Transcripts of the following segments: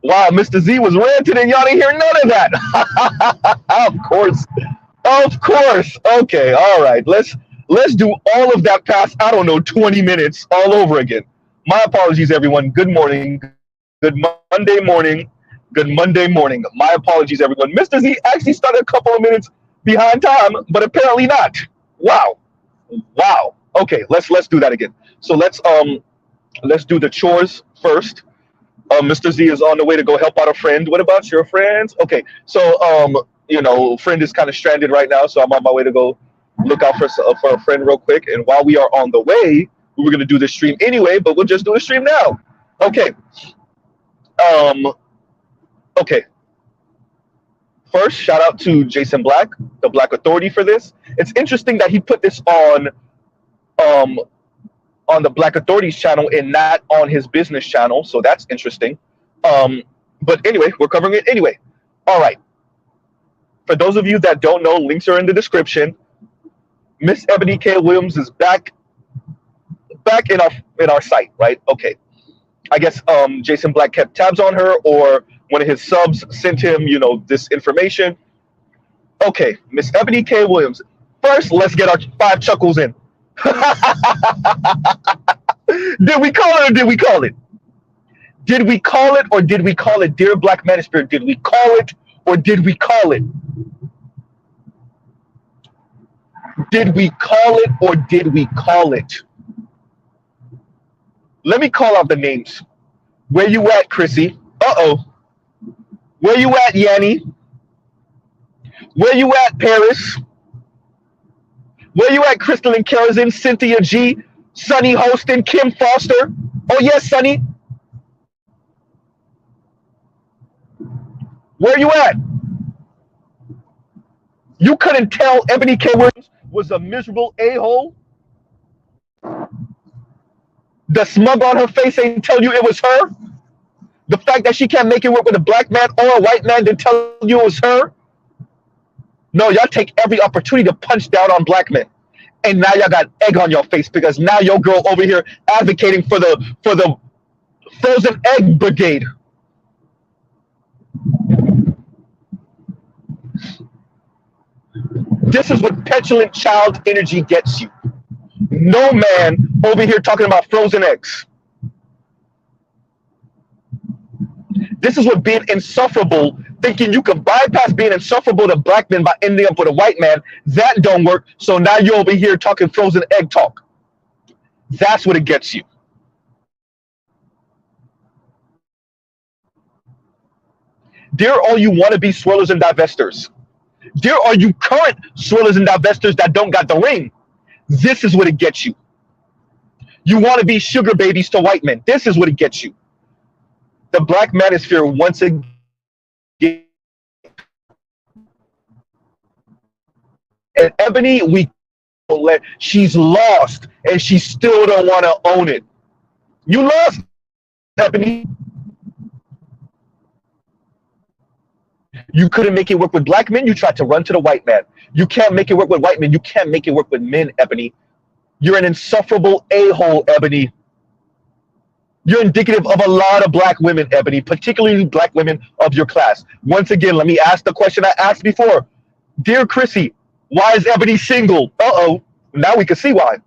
Wow, Mr. Z was ranting and y'all didn't hear none of that. Of course. Of course. Okay, all right. Let's do all of that past, I don't know, 20 minutes all over again. My apologies, everyone. Good morning. Good Monday morning. Good Monday morning. My apologies, everyone. Mr. Z actually started a couple of minutes behind time, but apparently not. Wow. Wow. Okay, let's do that again. So let's do the chores first. Mr. Z is on the way to go help out a friend. What about your friends? Okay, so friend is kind of stranded right now, so I'm on my way to go look out for a friend real quick. And while we are on the way, we were gonna do the stream anyway, but we'll just do the stream now. Okay. Um. Okay. First, shout out to Jason Black, the Black Authority, for this. It's interesting that he put this um on the Black Authority's channel and not on his business channel, so that's interesting. But anyway, we're covering it anyway. All right. For those of you that don't know, links are in the description. Miss Ebony K. Williams is back in our site, right? Okay. I guess Jason Black kept tabs on her, or one of his subs sent him, this information. Okay, Miss Ebony K. Williams. First, let's get our 5 chuckles in. Did we call it or did we call it? Did we call it or did we call it? Dear Black Manosphere, did we call it or did we call it? Did we call it or did we call it? Let me call out the names. Where you at, Chrissy? Uh-oh. Where you at, Yanni? Where you at, Paris? Where you at, Crystal and Kerosene, Cynthia G, Sunny Holston, Kim Foster? Oh, yes, Sunny. Where you at? You couldn't tell Ebony K. Williams was a miserable a-hole? The smug on her face ain't tell you it was her? The fact that she can't make it work with a black man or a white man didn't tell you it was her? No, y'all take every opportunity to punch down on black men. And now y'all got egg on your face because now your girl over here advocating for the frozen egg brigade. This is what petulant child energy gets you. No man over here talking about frozen eggs. This is what being insufferable, thinking you can bypass being insufferable to black men by ending up with a white man. That don't work. So now you're over here talking frozen egg talk. That's what it gets you. Dear all you wannabe swirlers and divestors. Dear all you current swirlers and divestors that don't got the ring. This is what it gets you. You want to be sugar babies to white men. This is what it gets you. The Black Manosphere once again. And Ebony, she's lost, and she still don't want to own it. You lost, Ebony. You couldn't make it work with black men. You tried to run to the white man. You can't make it work with white men. You can't make it work with men, Ebony. You're an insufferable a-hole, Ebony. You're indicative of a lot of black women, Ebony, particularly black women of your class. Once again, let me ask the question I asked before. Dear Chrissy, why is Ebony single? Uh-oh. Now we can see why.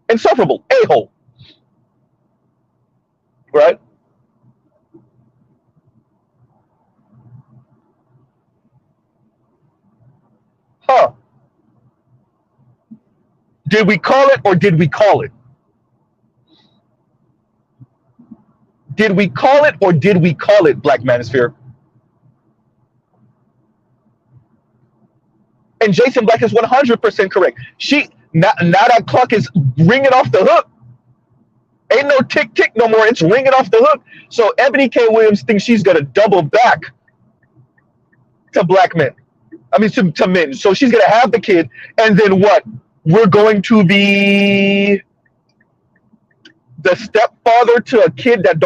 Insufferable, a-hole. Right? Huh. Did we call it or did we call it? Did we call it or did we call it, Black Manosphere? And Jason Black is 100% correct. Now that clock is ringing off the hook. Ain't no tick tick no more. It's ringing off the hook. So Ebony K. Williams thinks she's gonna double back to black men. I mean to men. So she's gonna have the kid, and then what? We're going to be the stepfather to a kid that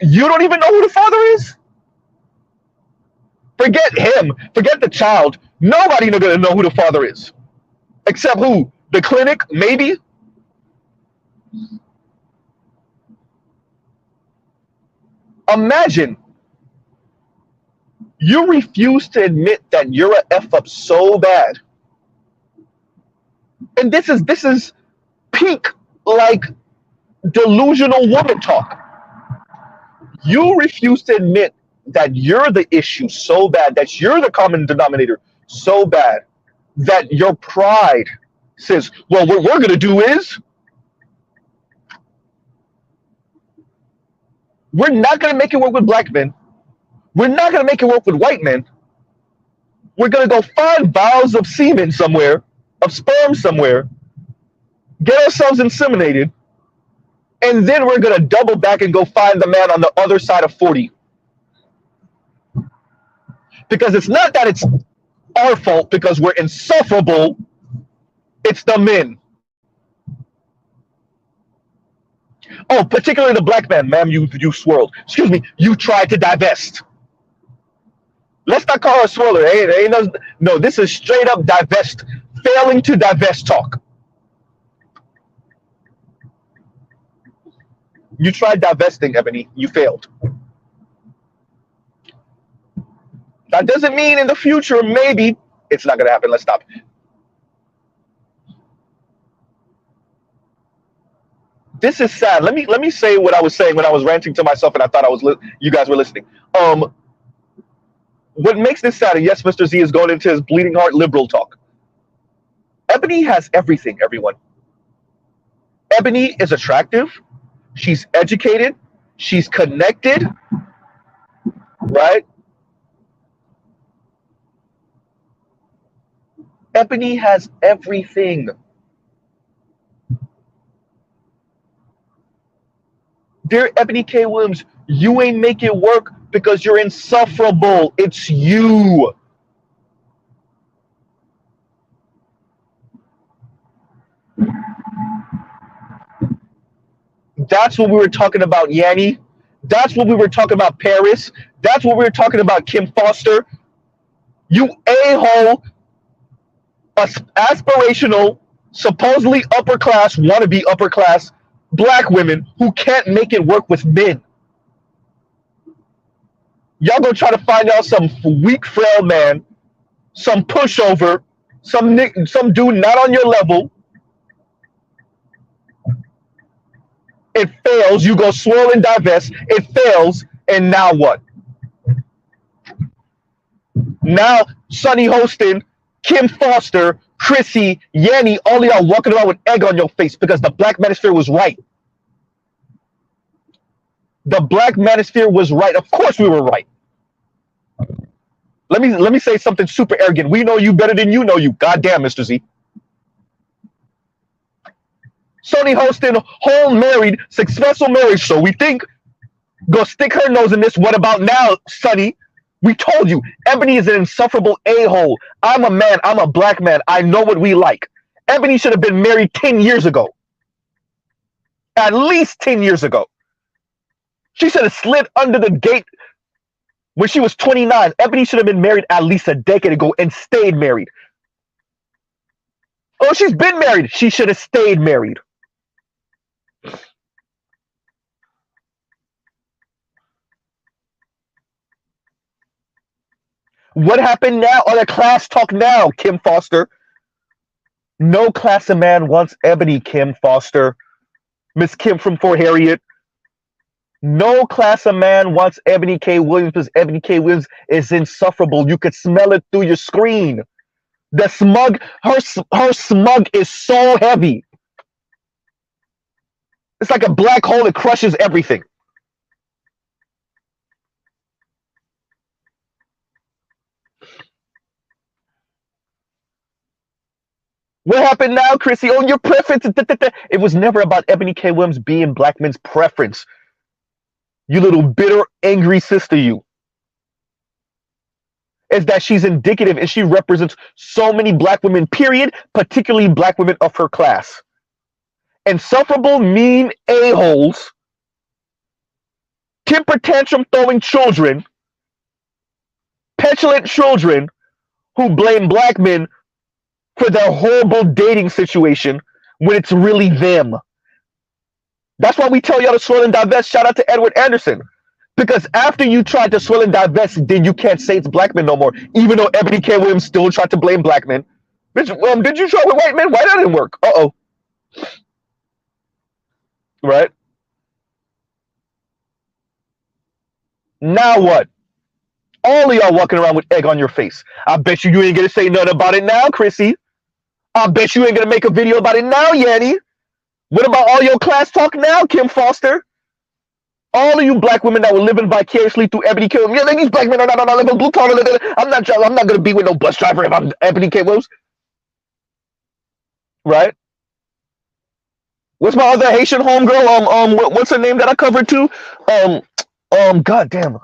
you don't even know who the father is? Forget him. Forget the child. Nobody gonna know who the father is. Except who? The clinic, maybe? – Imagine you refuse to admit that you're a F up so bad. And this is peak, like, delusional woman talk. You refuse to admit that you're the issue so bad, that you're the common denominator so bad, that your pride says, well, what we're going to do is we're not going to make it work with black men. We're not going to make it work with white men. We're going to go find vials of semen somewhere, of sperm somewhere, get ourselves inseminated, and then we're going to double back and go find the man on the other side of 40. Because it's not that it's our fault because we're insufferable, it's the men. Oh, particularly the black man. Ma'am, you swirled. Excuse me, you tried to divest. Let's not call her a swirler. No, this is straight up divest, failing to divest talk. You tried divesting, Ebony. You failed. That doesn't mean in the future, maybe, it's not going to happen. Let's stop. This is sad. Let me say what I was saying when I was ranting to myself and I thought you guys were listening. What makes this sad, and yes, Mr. Z is going into his bleeding heart liberal talk. Ebony has everything, everyone. Ebony is attractive. She's educated. She's connected. Right? Ebony has everything. Dear Ebony K. Williams, you ain't make it work because you're insufferable. It's you. That's what we were talking about, Yanni. That's what we were talking about, Paris. That's what we were talking about, Kim Foster. You a-hole, aspirational, supposedly upper class, wannabe upper class black women who can't make it work with men. Y'all gonna try to find out some weak, frail man, some pushover, some dude not on your level. It fails. You go swirl and divest. It fails, and now what? Now Sonny Hostin, Kim Foster, Chrissy, Yanni, all of y'all walking around with egg on your face because the black manosphere was right. The black manosphere was right. Of course we were right. Let me say something super arrogant. We know you better than you know you. Goddamn, Mr. Z. Sonny Hostin, whole married, successful marriage, so we think. Go stick her nose in this. What about now, Sonny? We told you, Ebony is an insufferable a-hole. I'm a man. I'm a black man. I know what we like. Ebony should have been married 10 years ago. At least 10 years ago. She should have slid under the gate when she was 29. Ebony should have been married at least a decade ago and stayed married. Oh, she's been married. She should have stayed married. What happened now? On the class talk now, Kim Foster. No class of man wants Ebony, Kim Foster. Miss Kim from Fort Harriet. No class of man wants Ebony K. Williams because Ebony K. Williams is insufferable. You could smell it through your screen. The smug, her smug is so heavy. It's like a black hole that crushes everything. What happened now, Chrissy? Oh, your preference. It was never about Ebony K. Williams being black men's preference. You little bitter, angry sister, you. Is that she's indicative and she represents so many black women, period, particularly black women of her class. Insufferable, mean a-holes, temper tantrum throwing children, petulant children who blame black men for their horrible dating situation when it's really them. That's why we tell y'all to swirl and divest. Shout out to Edward Anderson. Because after you tried to swell and divest, then you can't say it's black men no more. Even though Ebony K. Williams still tried to blame black men. Bitch, did you try with white men? Why that didn't work? Uh-oh. Right? Now what? All of y'all walking around with egg on your face. I bet you ain't gonna say nothing about it now, Chrissy. I bet you ain't gonna make a video about it now, Yanni. What about all your class talk now, Kim Foster? All of you black women that were living vicariously through Ebony K. Williams. Yeah, these black men are not living blue collar. I'm not gonna be with no bus driver if I'm Ebony K. Williams. Right? What's my other Haitian homegirl? What's her name that I covered too? Goddamn,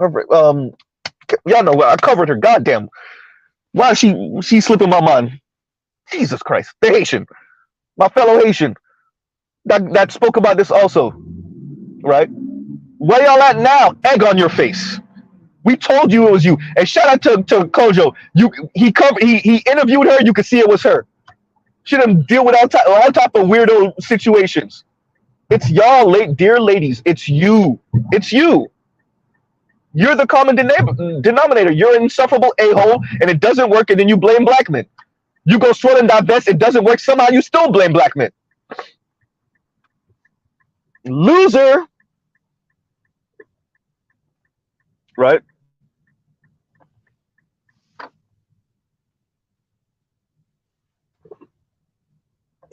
y'all know I covered her. Goddamn, why is she slipping my mind? Jesus Christ, the Haitian, my fellow Haitian, that spoke about this also, right? Where y'all at now? Egg on your face. We told you it was you. And shout out to Kojo. He interviewed her. You could see it was her. She didn't deal with all type of weirdo situations. It's y'all, dear ladies. It's you. It's you. You're the common denominator. You're an insufferable a-hole, and it doesn't work, and then you blame black men. You go swell and divest, it doesn't work. Somehow you still blame black men. Loser. Right?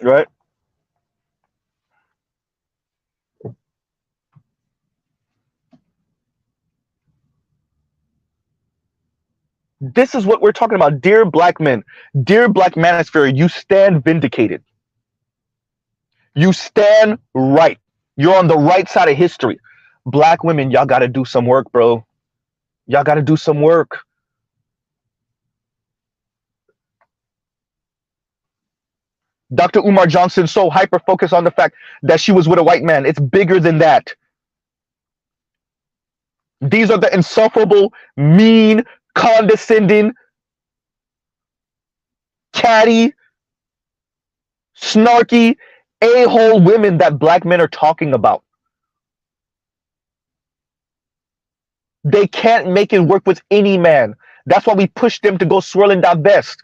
Right? This is what we're talking about. Dear black men, dear black manosphere, you stand vindicated. You stand right. You're on the right side of history. Black women, y'all got to do some work, bro. Y'all got to do some work. Dr. Umar Johnson so hyper-focused on the fact that she was with a white man. It's bigger than that. These are the insufferable, mean, condescending, catty, snarky, a-hole women that black men are talking about. They can't make it work with any man. That's why we push them to go swirl and divest.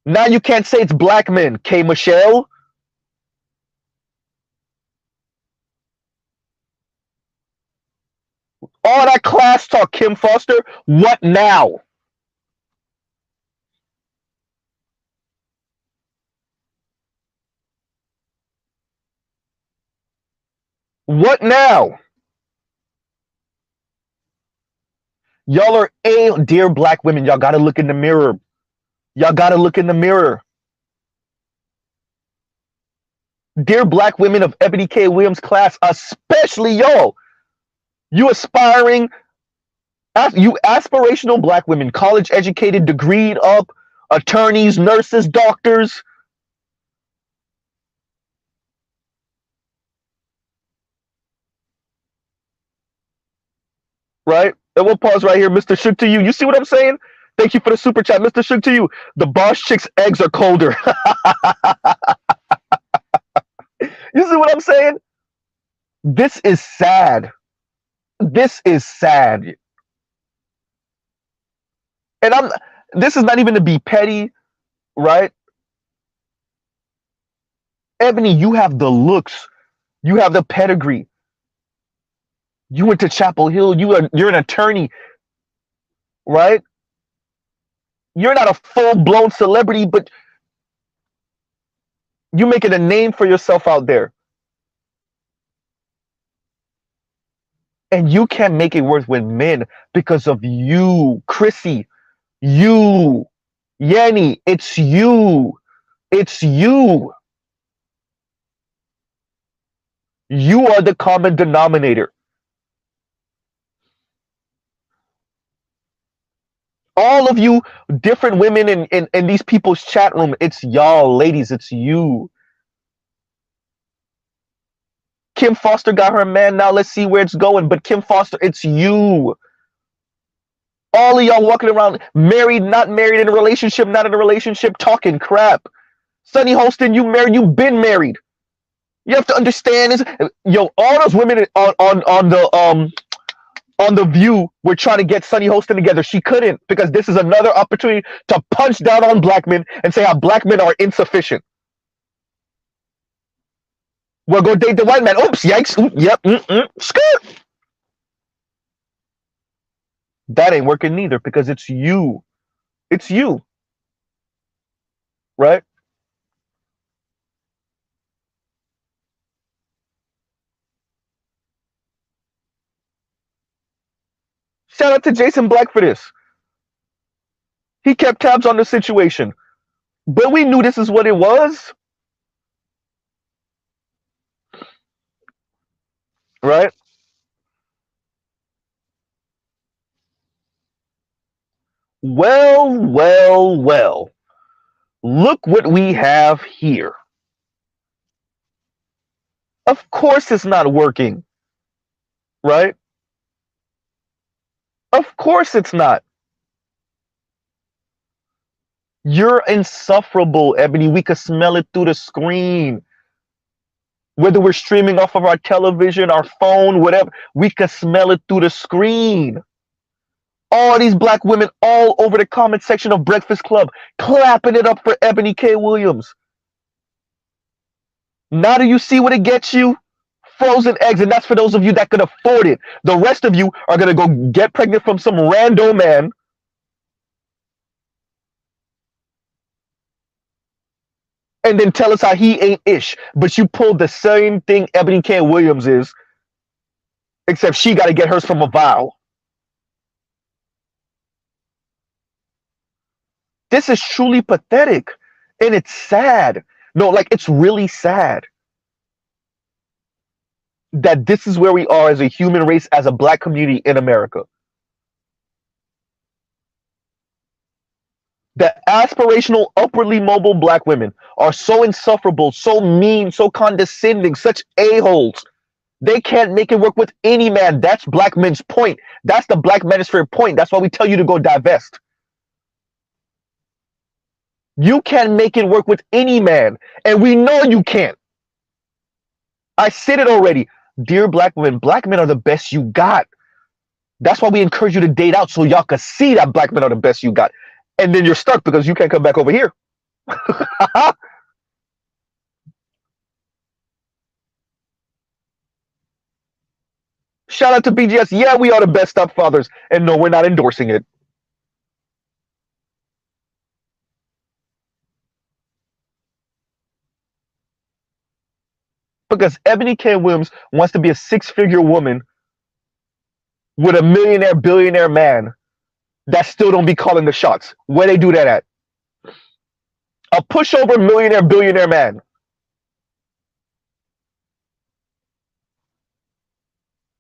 Now you can't say it's black men, K. Michelle. All that class talk, Kim Foster. What now? What now? Y'all are dear black women. Y'all got to look in the mirror. Y'all got to look in the mirror. Dear black women of Ebony K. Williams class, especially y'all. You aspiring, you aspirational black women, college educated, degreed up, attorneys, nurses, doctors. Right? And we'll pause right here. Mr. Shook to you. You see what I'm saying? Thank you for the super chat. Mr. Shook to you. The boss chick's eggs are colder. You see what I'm saying? This is sad. This is sad. And this is not even to be petty, right? Ebony, you have the looks. You have the pedigree. You went to Chapel Hill. You're an attorney, right? You're not a full-blown celebrity, but you're making a name for yourself out there. And you can't make it work with men because of you, Chrissy, you, Yanni. It's you. It's you. You are the common denominator. All of you different women in these people's chat room, it's y'all, ladies, it's you. Kim Foster got her man, now let's see where it's going. But Kim Foster, it's you. All of y'all walking around married, not married, in a relationship, not in a relationship, talking crap. Sunny Holston, you married, you've been married. You have to understand this. Yo, all those women on the On The View, we're trying to get Sunny Hostin together. She couldn't because this is another opportunity to punch down on black men and say how black men are insufficient. We'll go date the white man. Oops, yikes. Oop, yep, skirt. That ain't working neither because it's you. It's you. Right? Shout out to Jason Black for this. He kept tabs on the situation. But we knew this is what it was. Right? Well, well, well. Look what we have here. Of course it's not working. Right? Of course it's not. You're insufferable, Ebony. We could smell it through the screen. Whether we're streaming off of our television, our phone, whatever, we could smell it through the screen. All these black women all over the comment section of Breakfast Club clapping it up for Ebony K. Williams. Now do you see what it gets you? Frozen eggs, and that's for those of you that can afford it. The rest of you are going to go get pregnant from some rando man. And then tell us how he ain't ish. But you pulled the same thing Ebony K. Williams is, except she got to get hers from a vow. This is truly pathetic. And it's sad. No, like, it's really sad that this is where we are as a human race, as a black community in America. The aspirational, upwardly mobile black women are so insufferable, so mean, so condescending, such a-holes. They can't make it work with any man. That's black men's point. That's the black manosphere point. That's why we tell you to go divest. You can't make it work with any man, and we know you can't. I said it already. Dear black men are the best you got. That's why we encourage you to date out so y'all can see that black men are the best you got. And then you're stuck because you can't come back over here. Shout out to BGS. Yeah, we are the best stepfathers. And no, we're not endorsing it. Because Ebony K. Williams wants to be a six-figure woman with a millionaire, billionaire man that still don't be calling the shots. Where they do that at? A pushover millionaire, billionaire man.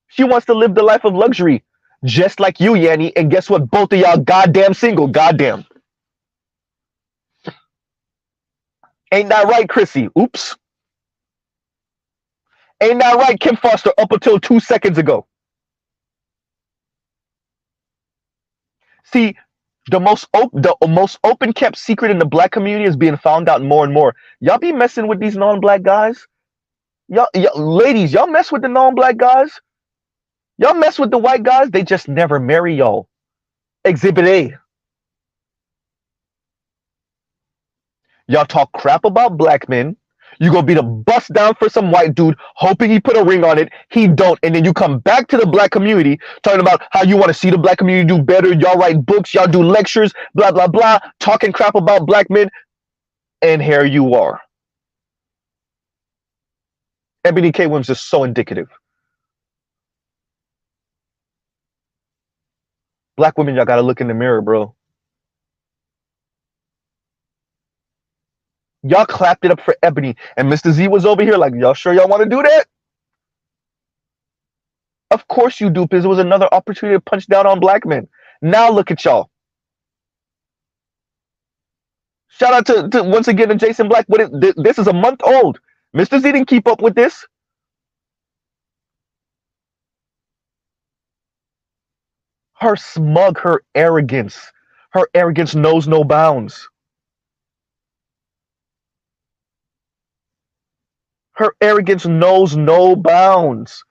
She wants to live the life of luxury, just like you, Yanni. And guess what? Both of y'all goddamn single. Goddamn. Ain't that right, Chrissy? Oops. Ain't that right, Kim Foster, up until 2 seconds ago? See, the most open kept secret in the black community is being found out more and more. Y'all be messing with these non-black guys? Y'all, ladies, y'all mess with the non-black guys? Y'all mess with the white guys? They just never marry y'all. Exhibit A. Y'all talk crap about black men. You gonna be the bust down for some white dude, hoping he put a ring on it. He don't, and then you come back to the black community talking about how you want to see the black community do better. Y'all write books, y'all do lectures, blah blah blah, talking crap about black men, and here you are. Ebony K. Williams is so indicative. Black women, y'all gotta look in the mirror, bro. Y'all clapped it up for Ebony, and Mr. Z was over here like, y'all sure y'all want to do that? Of course you do, because it was another opportunity to punch down on black men. Now look at y'all. Shout out to once again to Jason Black. This is a month old. Mr. Z didn't keep up with this. Her smug, her arrogance knows no bounds. Her arrogance knows no bounds.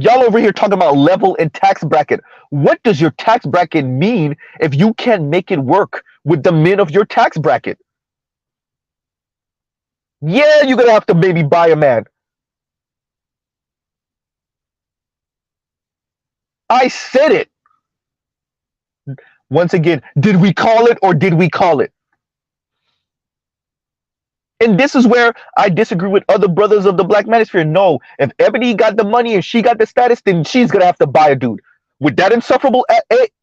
Y'all over here talking about level and tax bracket. What does your tax bracket mean if you can't make it work with the men of your tax bracket? Yeah, you're gonna have to maybe buy a man. I said it. Once again, did we call it or did we call it? And this is where I disagree with other brothers of the Black Manosphere. No, if Ebony got the money and she got the status, then she's gonna have to buy a dude with that insufferable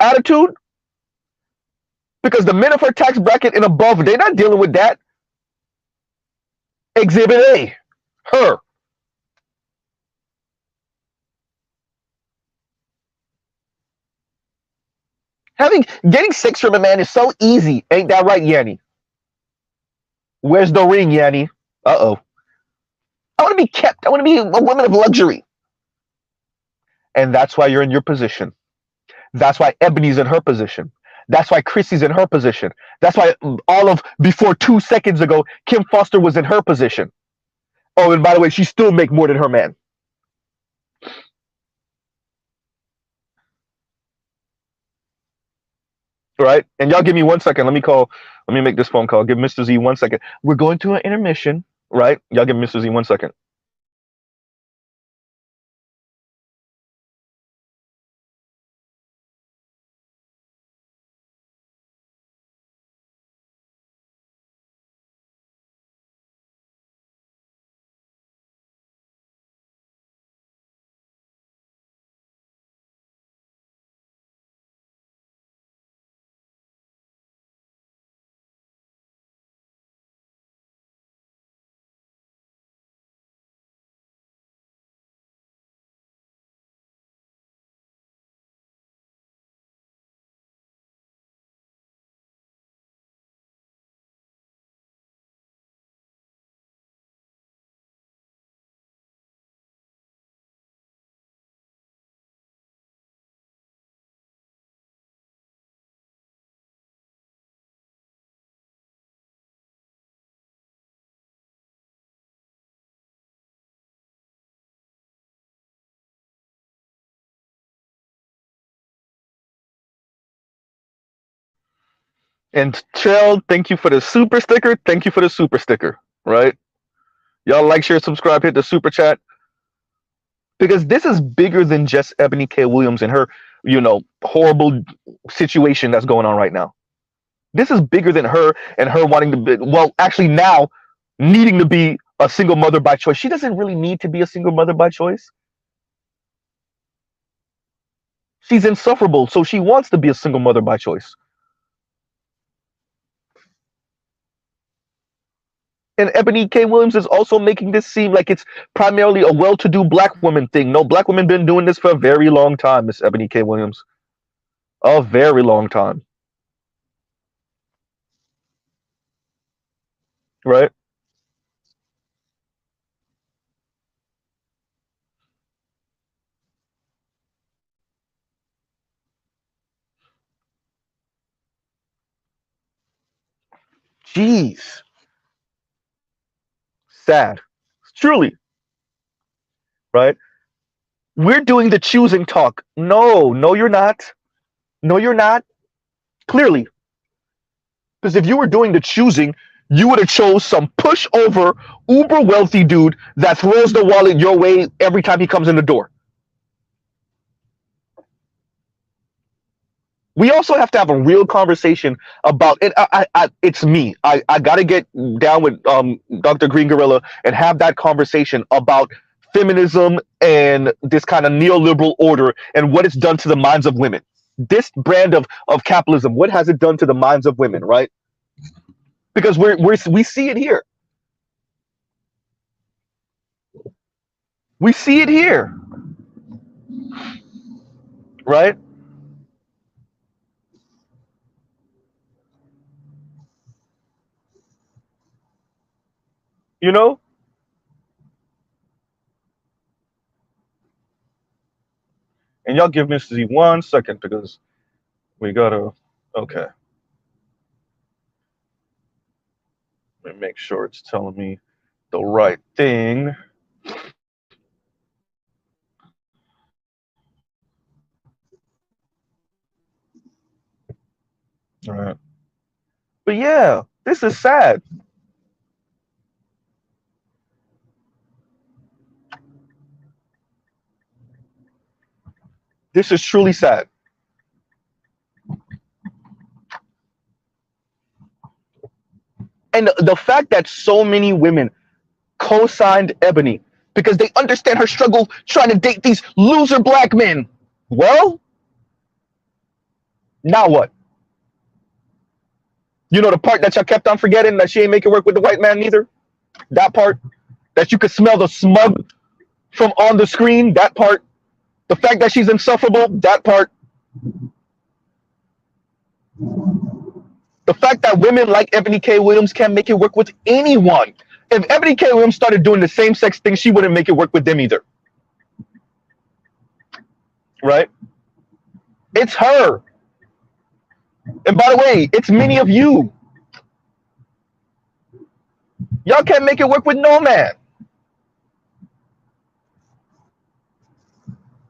attitude. Because the men of her tax bracket and above, they're not dealing with that. Exhibit A, her. Getting sex from a man is so easy, ain't that right, Yanni? Where's the ring, Yanni? Uh-oh. I want to be kept. I want to be a woman of luxury. And that's why you're in your position. That's why Ebony's in her position. That's why Chrissy's in her position. That's why all of before 2 seconds ago, Kim Foster was in her position. Oh, and by the way, she still make more than her man. Right? And y'all give me 1 second. Let me make this phone call. Give Mr. Z 1 second. We're going to an intermission, right? Y'all give Mr. Z 1 second. And Chell, thank you for the super sticker. Thank you for the super sticker. Right? Y'all like, share, subscribe, hit the super chat. Because this is bigger than just Ebony K. Williams and her, horrible situation that's going on right now. This is bigger than her and her wanting to be, well, actually now needing to be a single mother by choice. She doesn't really need to be a single mother by choice. She's insufferable, so she wants to be a single mother by choice. And Ebony K. Williams is also making this seem like it's primarily a well-to-do black woman thing. No, black women been doing this for a very long time, Miss Ebony K. Williams. A very long time. Right? Jeez. Sad. Truly. Right? We're doing the choosing talk. No, you're not. No, you're not. Clearly. Because if you were doing the choosing, you would have chose some pushover, uber wealthy dude that throws the wallet your way every time he comes in the door. We also have to have a real conversation about it. It's me. I got to get down with Dr. Green Gorilla and have that conversation about feminism and this kind of neoliberal order and what it's done to the minds of women. This brand of capitalism, what has it done to the minds of women, right? Because we see it here. We see it here, right? You know? And y'all give Mr. Z 1 second because we gotta, okay. Let me make sure it's telling me the right thing. All right. But yeah, this is sad. This is truly sad. And the fact that so many women co-signed Ebony because they understand her struggle trying to date these loser black men. Well, now what? You know the part that y'all kept on forgetting, that she ain't making work with the white man neither? That part? That you could smell the smug from on the screen? That part? The fact that she's insufferable? That part? The fact that women like Ebony K. Williams can't make it work with anyone. If Ebony K. Williams started doing the same sex thing, she wouldn't make it work with them either. Right? It's her. And by the way, it's many of you. Y'all can't make it work with no man.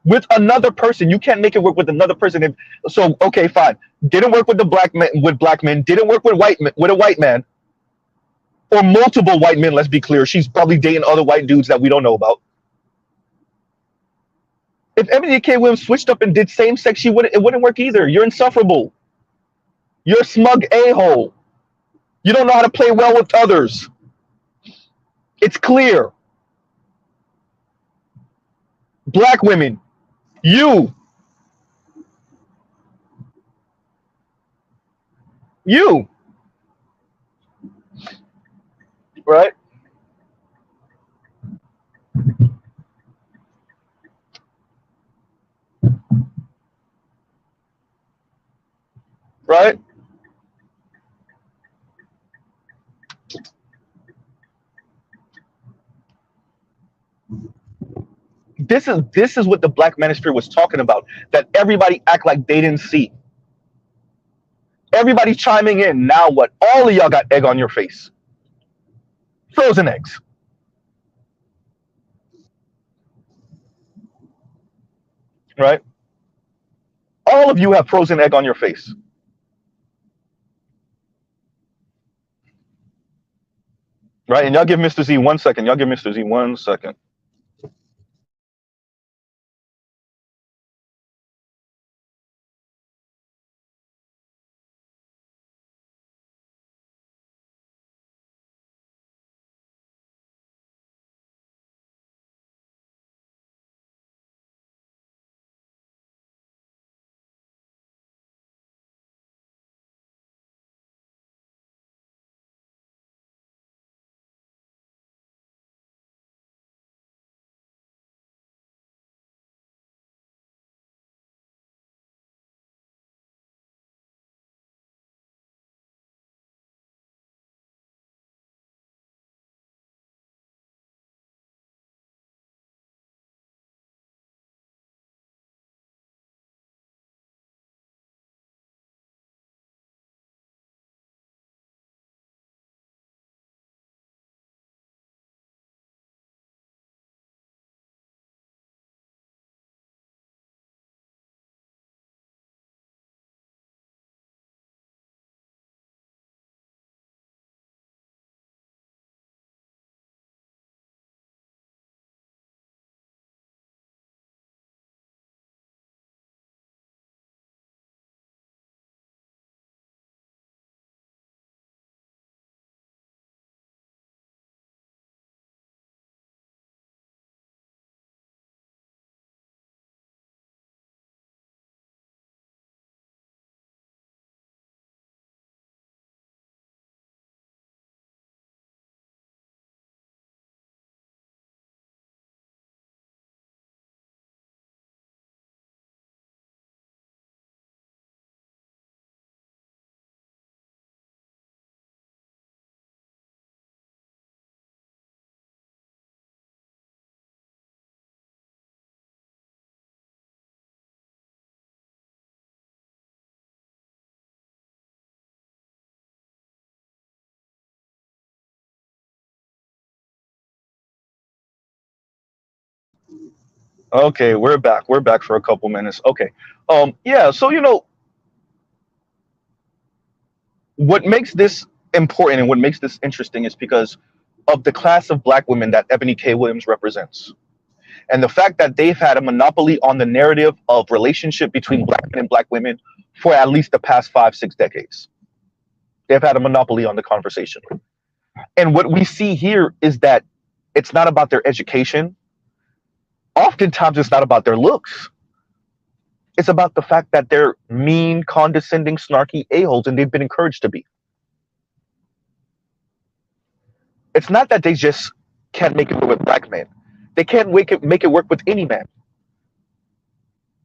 With another person, you can't make it work with another person. So okay, fine. Didn't work with the black men, with black men. Didn't work with white men, with a white man, or multiple white men. Let's be clear. She's probably dating other white dudes that we don't know about. If Ebony K. Williams switched up and did same sex, it wouldn't work either. You're insufferable. You're a smug a-hole. You don't know how to play well with others. It's clear. Black women, you, right? Right? This is what the Black Manosphere was talking about. That everybody act like they didn't see. Everybody chiming in. Now what? All of y'all got egg on your face. Frozen eggs. Right? All of you have frozen egg on your face. Right? And y'all give Mr. Z 1 second. Y'all give Mr. Z 1 second. Okay, we're back. We're back for a couple minutes. Okay. Yeah, so What makes this important and what makes this interesting is because of the class of black women that Ebony K. Williams represents. And the fact that they've had a monopoly on the narrative of relationship between black men and black women for at least the past 5, 6 decades. They've had a monopoly on the conversation. And what we see here is that it's not about their education. Oftentimes, it's not about their looks. It's about the fact that they're mean, condescending, snarky a-holes, and they've been encouraged to be. It's not that they just can't make it work with black men. They can't make it work with any man.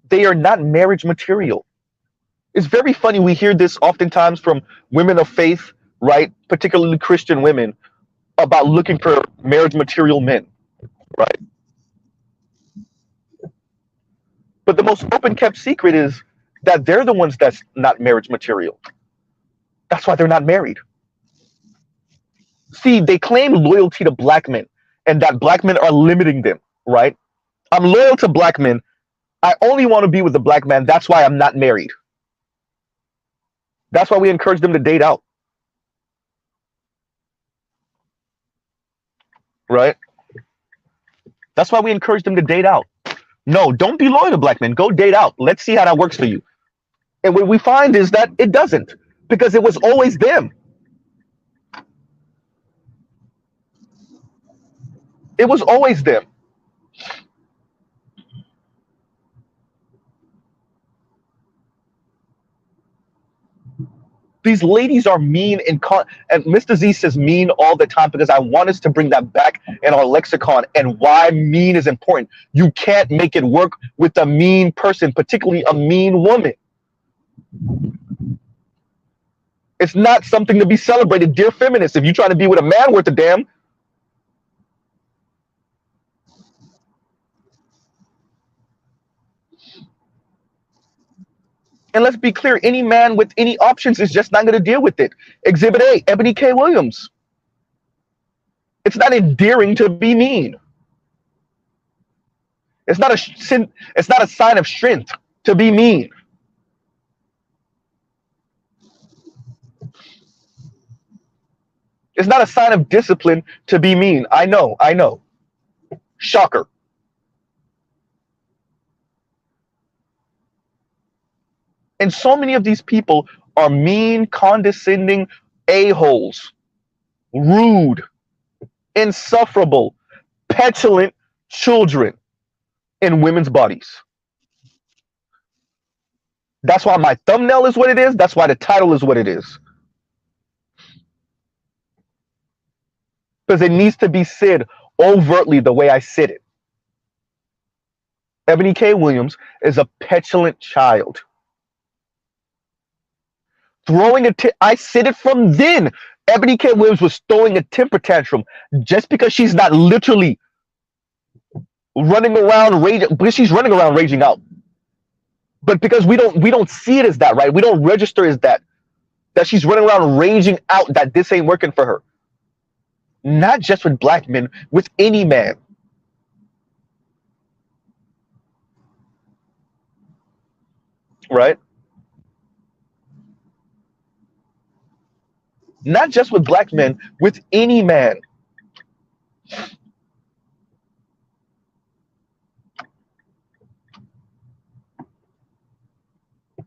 They are not marriage material. It's very funny. We hear this oftentimes from women of faith, right? Particularly Christian women, about looking for marriage material men, right? But the most open kept secret is that they're the ones that's not marriage material. That's why they're not married. See, they claim loyalty to black men and that black men are limiting them, right? I'm loyal to black men. I only want to be with a black man. That's why I'm not married. That's why we encourage them to date out, right? That's why we encourage them to date out. No, don't be loyal to black men. Go date out. Let's see how that works for you. And what we find is that it doesn't, because it was always them. It was always them. These ladies are mean and Mr. Z says mean all the time because I want us to bring that back in our lexicon and why mean is important. You can't make it work with a mean person, particularly a mean woman. It's not something to be celebrated, dear feminists. If you're trying to be with a man worth a damn, and let's be clear, any man with any options is just not going to deal with it. Exhibit A, Ebony K. Williams. It's not endearing to be mean. It's not a sign of strength to be mean. It's not a sign of discipline to be mean. I know. Shocker. And so many of these people are mean, condescending a-holes, rude, insufferable, petulant children in women's bodies. That's why my thumbnail is what it is. That's why the title is what it is. Because it needs to be said overtly the way I said it. Ebony K. Williams is a petulant child. I said it from then. Ebony K. Williams was throwing a temper tantrum just because she's not literally running around raging, because she's running around raging out. But because we don't see it as that, right? We don't register as that she's running around raging out that this ain't working for her. Not just with black men, with any man. Right? Not just with black men, with any man.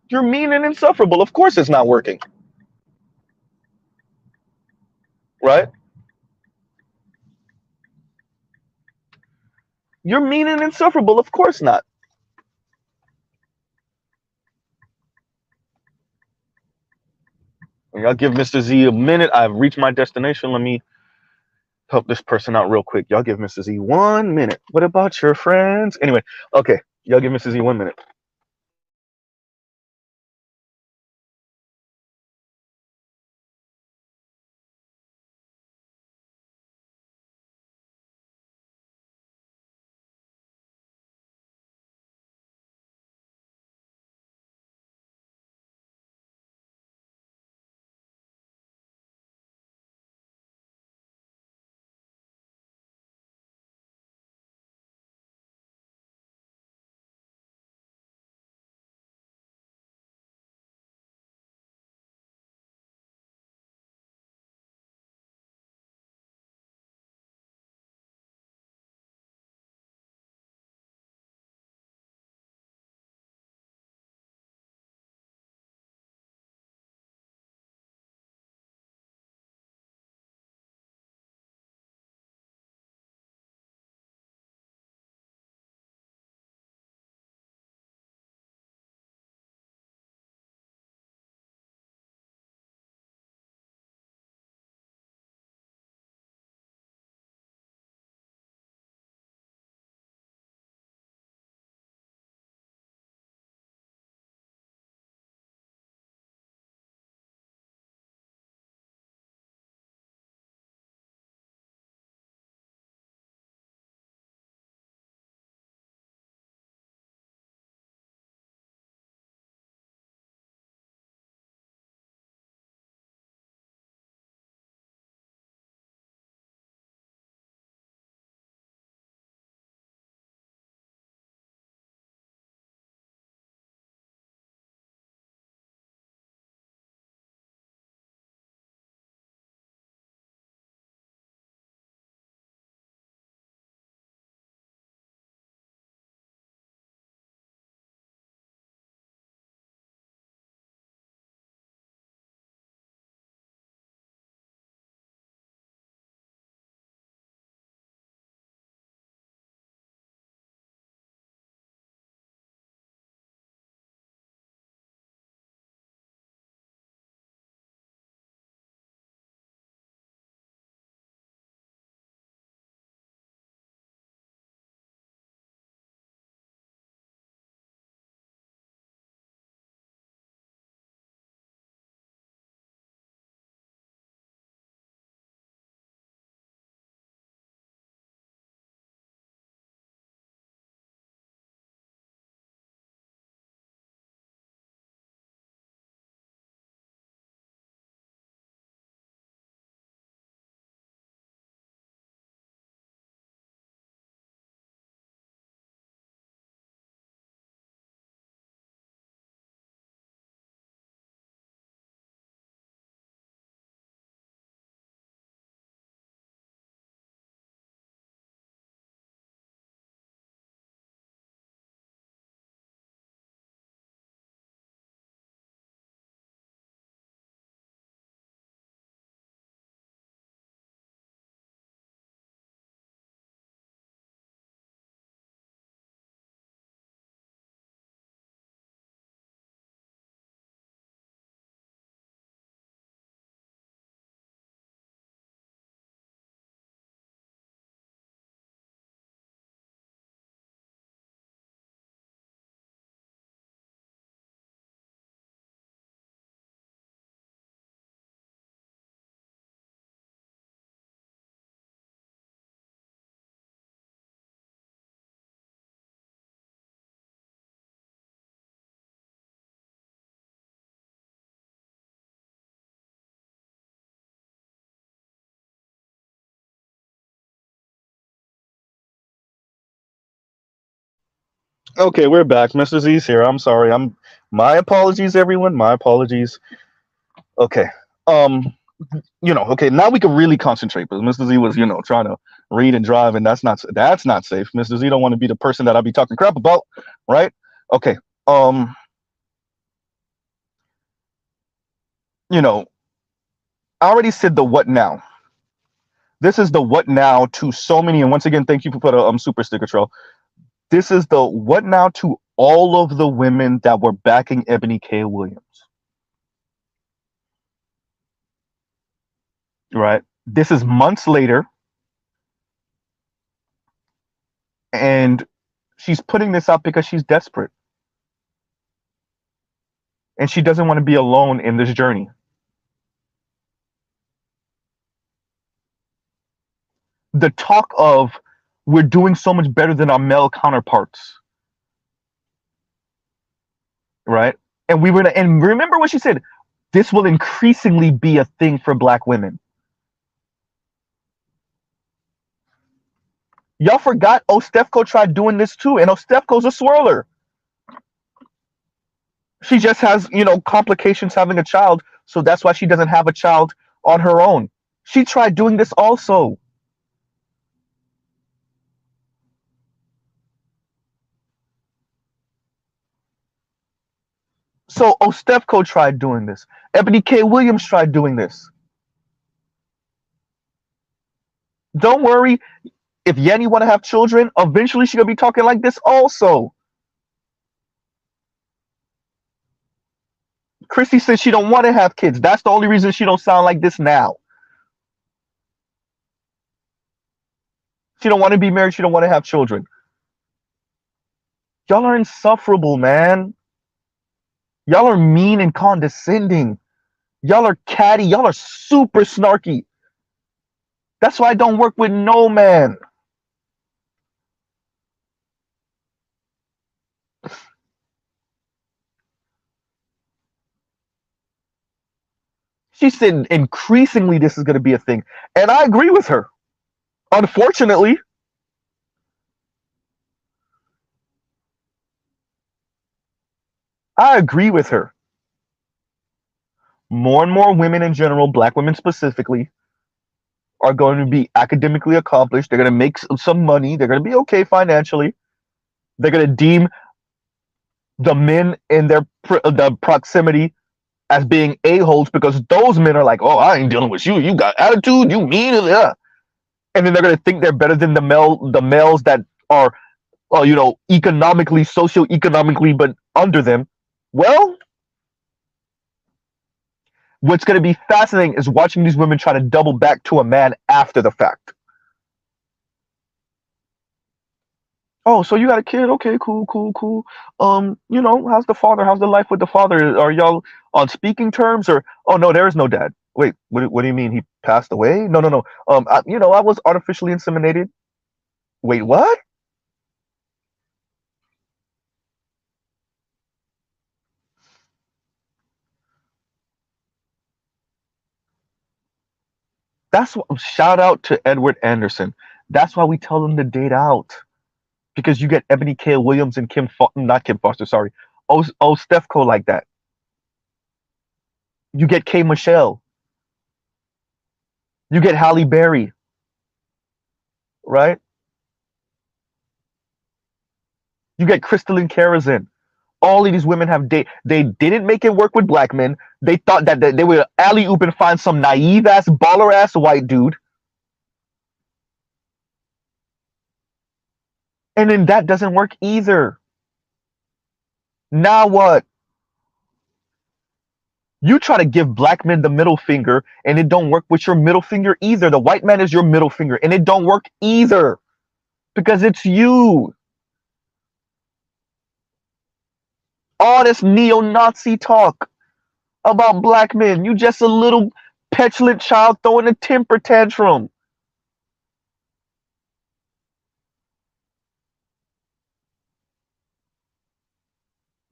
You're mean and insufferable. Of course it's not working. Right? You're mean and insufferable. Of course not. I'll give Mr. Z a minute. I've reached my destination. Let me help this person out real quick. Y'all give Mr. Z 1 minute. What about your friends? Anyway, okay. Y'all give Mr. Z 1 minute. Okay, we're back. Mr. Z's here. I'm sorry. My apologies, everyone. My apologies. Okay. Um, okay, now we can really concentrate because Mr. Z was, trying to read and drive, and that's not safe. Mr. Z don't want to be the person that I be talking crap about, right? Okay. Um, you know, I already said the what now. This is the what now to so many, and once again, thank you for put a super sticker trail. This is the what now to all of the women that were backing Ebony K. Williams. Right? This is months later, and she's putting this out because she's desperate. And she doesn't want to be alone in this journey. The talk of we're doing so much better than our male counterparts. Right? And remember what she said, this will increasingly be a thing for black women. Y'all forgot Ostefco tried doing this too, and Ostefco's a swirler. She just has, complications having a child, so that's why she doesn't have a child on her own. She tried doing this also. So Ostefco tried doing this. Ebony K. Williams tried doing this. Don't worry, if Yanni want to have children, eventually she's gonna be talking like this also. Christy says she don't want to have kids. That's the only reason she don't sound like this now. She don't want to be married. She don't want to have children. Y'all are insufferable, man. Y'all are mean and condescending. Y'all are catty. Y'all are super snarky. That's why I don't work with no man. She said increasingly this is going to be a thing. And I agree with her. Unfortunately, I agree with her. More and more women in general, black women specifically, are going to be academically accomplished. They're going to make some money. They're going to be okay financially. They're going to deem the men in the proximity as being a-holes because those men are like, oh, I ain't dealing with you. You got attitude. You mean it. Yeah. And then they're going to think they're better than the males that are, economically, socioeconomically, but under them. Well, what's going to be fascinating is watching these women try to double back to a man after the fact. Oh, so you got a kid? Okay, cool, cool, cool. How's the father? How's the life with the father? Are y'all on speaking terms? Or oh no, there is no dad. Wait, what do you mean he passed away? No, no, no. I was artificially inseminated. Wait, what? That's what. Shout out to Edward Anderson. That's why we tell them to date out because you get Ebony K. Williams and not Kim Foster. Sorry, Stefco like that. You get K. Michelle. You get Halle Berry. Right? You get Crystalline Karazin. All of these women they didn't make it work with black men. They thought that they would alley oop and find some naive ass baller ass white dude. And then that doesn't work either. Now what? You try to give black men the middle finger and it don't work with your middle finger either. The white man is your middle finger and it don't work either because it's you. All this neo-Nazi talk about black men. You just a little petulant child throwing a temper tantrum.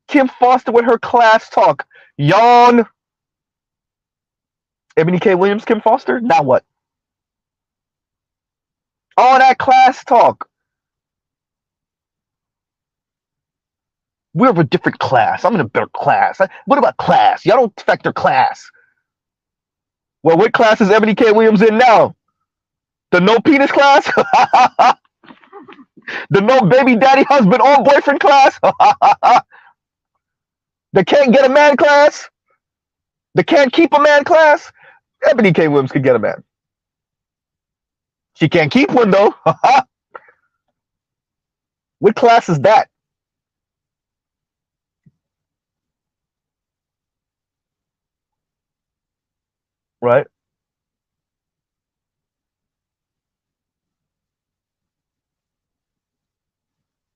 Kim Foster with her class talk. Yawn. Ebony K. Williams, Kim Foster. Now what? All that class talk. We're of a different class. I'm in a better class. What about class? Y'all don't factor class. Well, what class is Ebony K. Williams in now? The no penis class? The no baby daddy husband or boyfriend class? The can't get a man class? The can't keep a man class? Ebony K. Williams could get a man. She can't keep one though. What class is that? Right?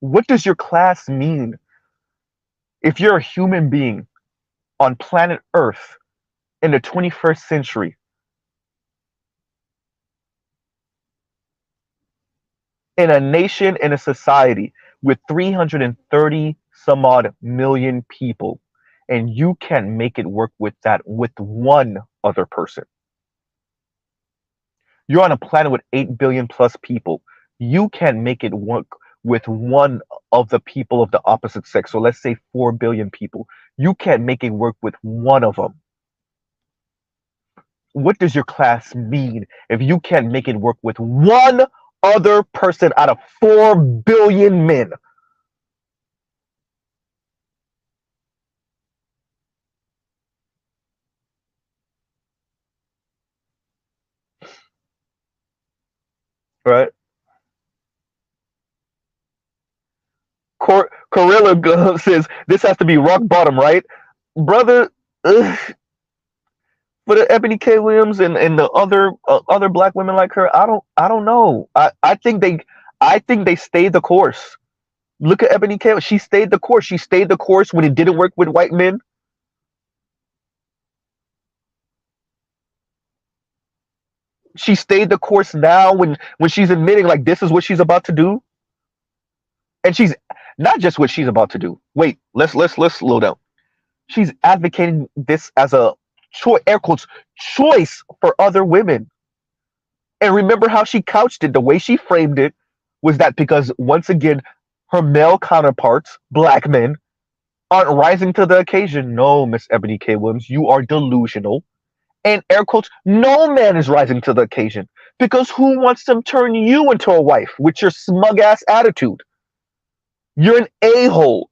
What does your class mean if you're a human being on planet Earth in the 21st century? In a nation, in a society with 330 some odd million people, and you can't make it work with that with one other person. You're on a planet with 8 billion plus people. You can't make it work with one of the people of the opposite sex. So let's say 4 billion people. You can't make it work with one of them. What does your class mean if you can't make it work with one other person out of 4 billion men? Right? Corilla says this has to be rock bottom, right? Brother, for the Ebony K. Williams and the other black women like her, I don't know. I think they stayed the course. Look at Ebony K. She stayed the course. She stayed the course when it didn't work with white men. She stayed the course now when she's admitting like this is what she's about to do. And she's not just what she's about to do. Wait, let's slow down. She's advocating this as a air quotes choice for other women. And remember how she couched it, the way she framed it was that because once again her male counterparts, black men, aren't rising to the occasion. No, Miss Ebony K. Williams, you are delusional. And air quotes, no man is rising to the occasion. Because who wants to turn you into a wife with your smug ass attitude? You're an a-hole.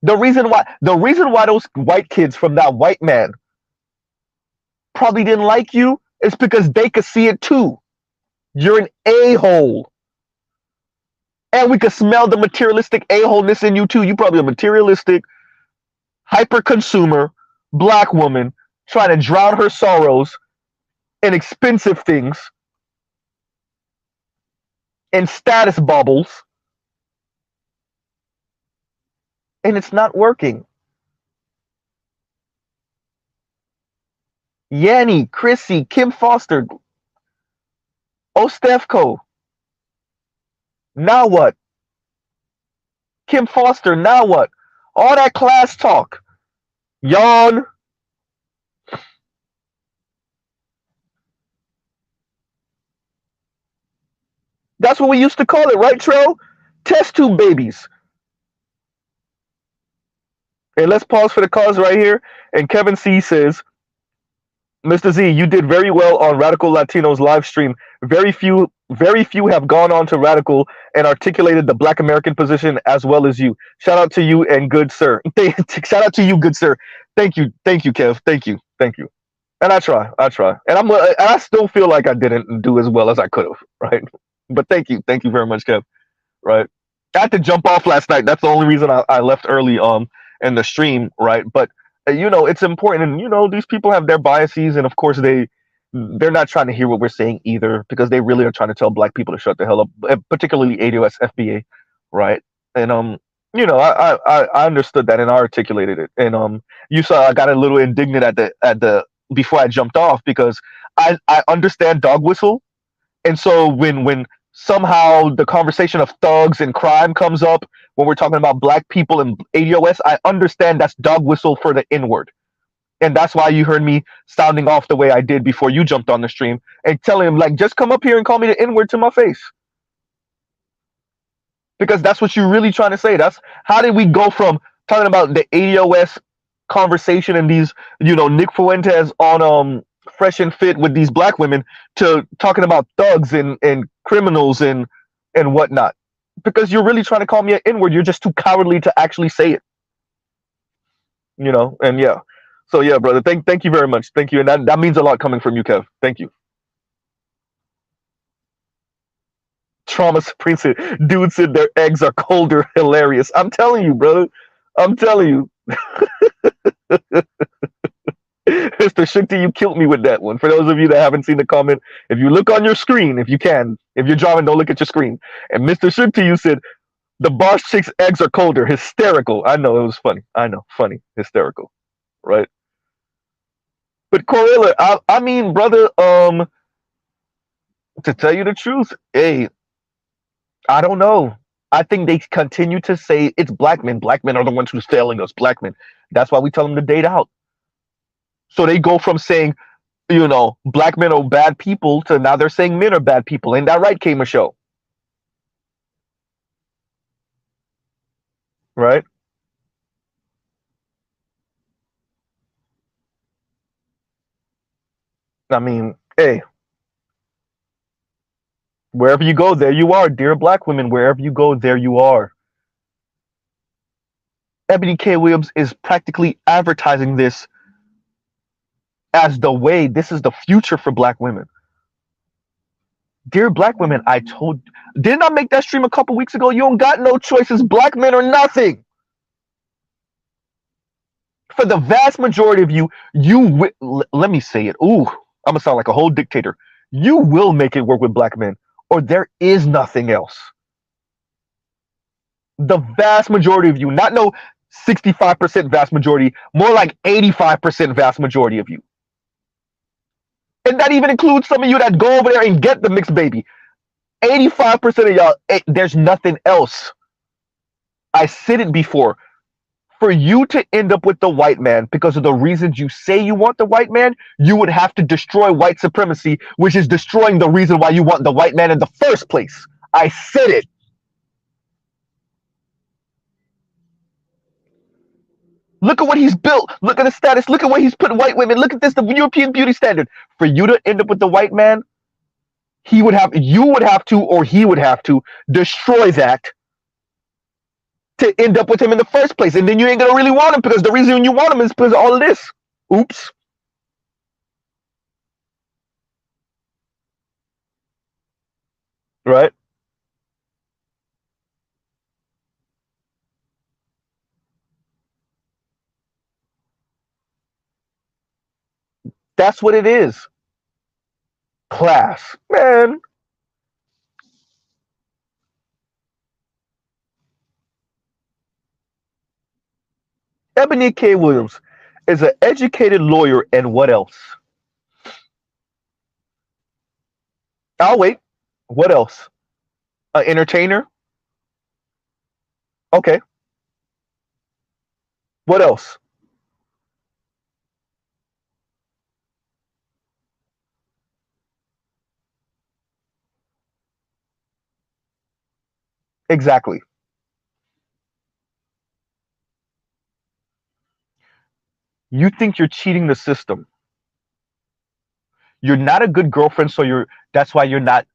The reason why those white kids from that white man probably didn't like you is because they could see it too. You're an a-hole. And we could smell the materialistic a-holeness in you too. You probably a materialistic, hyper-consumer, black woman trying to drown her sorrows in expensive things, in status bubbles, and it's not working. Yanni, Chrissy, Kim Foster, Ostefko. Now what? Kim Foster, now what? All that class talk. Yawn. That's what we used to call it, right, Trell? Test tube babies. And let's pause for the cause right here. And Kevin C says, Mr. Z, you did very well on Radical Latinos live stream. Very few have gone on to Radical and articulated the Black American position as well as you. Shout out to you and good sir. Shout out to you, good sir. Thank you, Kev. Thank you. And I try. And I still feel like I didn't do as well as I could have, right? But thank you very much, Kev. Right? I had to jump off last night. That's the only reason I left early in the stream, right? But it's important, and these people have their biases, and of course they're not trying to hear what we're saying either, because they really are trying to tell black people to shut the hell up, particularly ADOS FBA, right? And I understood that and I articulated it, and you saw I got a little indignant at the before I jumped off, because I understand dog whistle, and so when somehow the conversation of thugs and crime comes up when we're talking about black people and ADOS, I understand that's dog whistle for the N-word. And that's why you heard me sounding off the way I did before you jumped on the stream and telling him, like, just come up here and call me the N-word to my face. Because that's what you're really trying to say. That's how did we go from talking about the ADOS conversation and these, Nick Fuentes on Fresh and Fit with these black women to talking about thugs and criminals and whatnot. Because you're really trying to call me an N-word, you're just too cowardly to actually say it. And yeah. So yeah, brother, thank you very much. Thank you. And that means a lot coming from you, Kev. Thank you. Trauma Supreme said, dude said their eggs are colder. Hilarious. I'm telling you, brother. I'm telling you. Mr. Shukti, you killed me with that one. For those of you that haven't seen the comment, if you look on your screen, if you can, if you're driving, don't look at your screen. And Mr. Shukti, you said, the boss chick's eggs are colder. Hysterical. I know, it was funny. I know, funny. Hysterical. Right? But Corilla, I mean, brother, to tell you the truth, hey, I don't know. I think they continue to say it's black men. Black men are the ones who's failing us. Black men. That's why we tell them to date out. So they go from saying, black men are bad people to now they're saying men are bad people. Ain't that right, K Michelle? Right? I mean, hey, wherever you go, there you are, dear black women. Wherever you go, there you are. Ebony K. Williams is practically advertising this as the way. This is the future for black women. Dear black women, didn't I make that stream a couple weeks ago? You don't got no choices. Black men are nothing. For the vast majority of you, let me say it. Ooh, I'm gonna sound like a whole dictator. You will make it work with black men, or there is nothing else. The vast majority of you, not no 65% vast majority, more like 85% vast majority of you. And that even includes some of you that go over there and get the mixed baby. 85% of y'all, there's nothing else. I said it before. For you to end up with the white man because of the reasons you say you want the white man, you would have to destroy white supremacy, which is destroying the reason why you want the white man in the first place. I said it. Look at what he's built. Look at the status. Look at what he's put white women. Look at this, the European beauty standard. For you to end up with the white man, you would have to, or he would have to destroy that to end up with him in the first place. And then you ain't gonna really want him because the reason you want him is because of all of this. Oops. Right? That's what it is. Class. Man. Ebony K. Williams is an educated lawyer and what else? I'll wait. What else? An entertainer? Okay. What else? Exactly. You think you're cheating the system. You're not a good girlfriend, so that's why you're not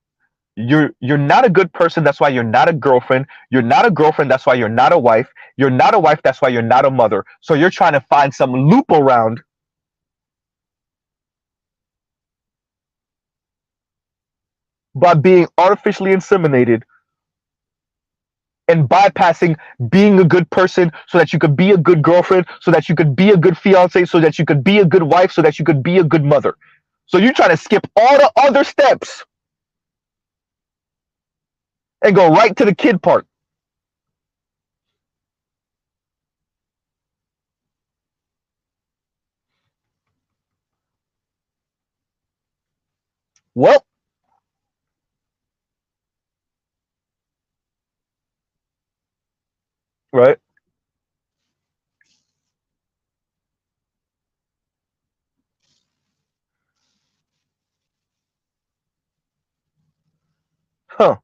a good person, that's why you're not a girlfriend. You're not a girlfriend, that's why you're not a wife. You're not a wife, that's why you're not a mother. So you're trying to find some loop around by being artificially inseminated and bypassing being a good person so that you could be a good girlfriend, so that you could be a good fiance, so that you could be a good wife, so that you could be a good mother. So you're trying to skip all the other steps and go right to the kid part. Well, right. Huh.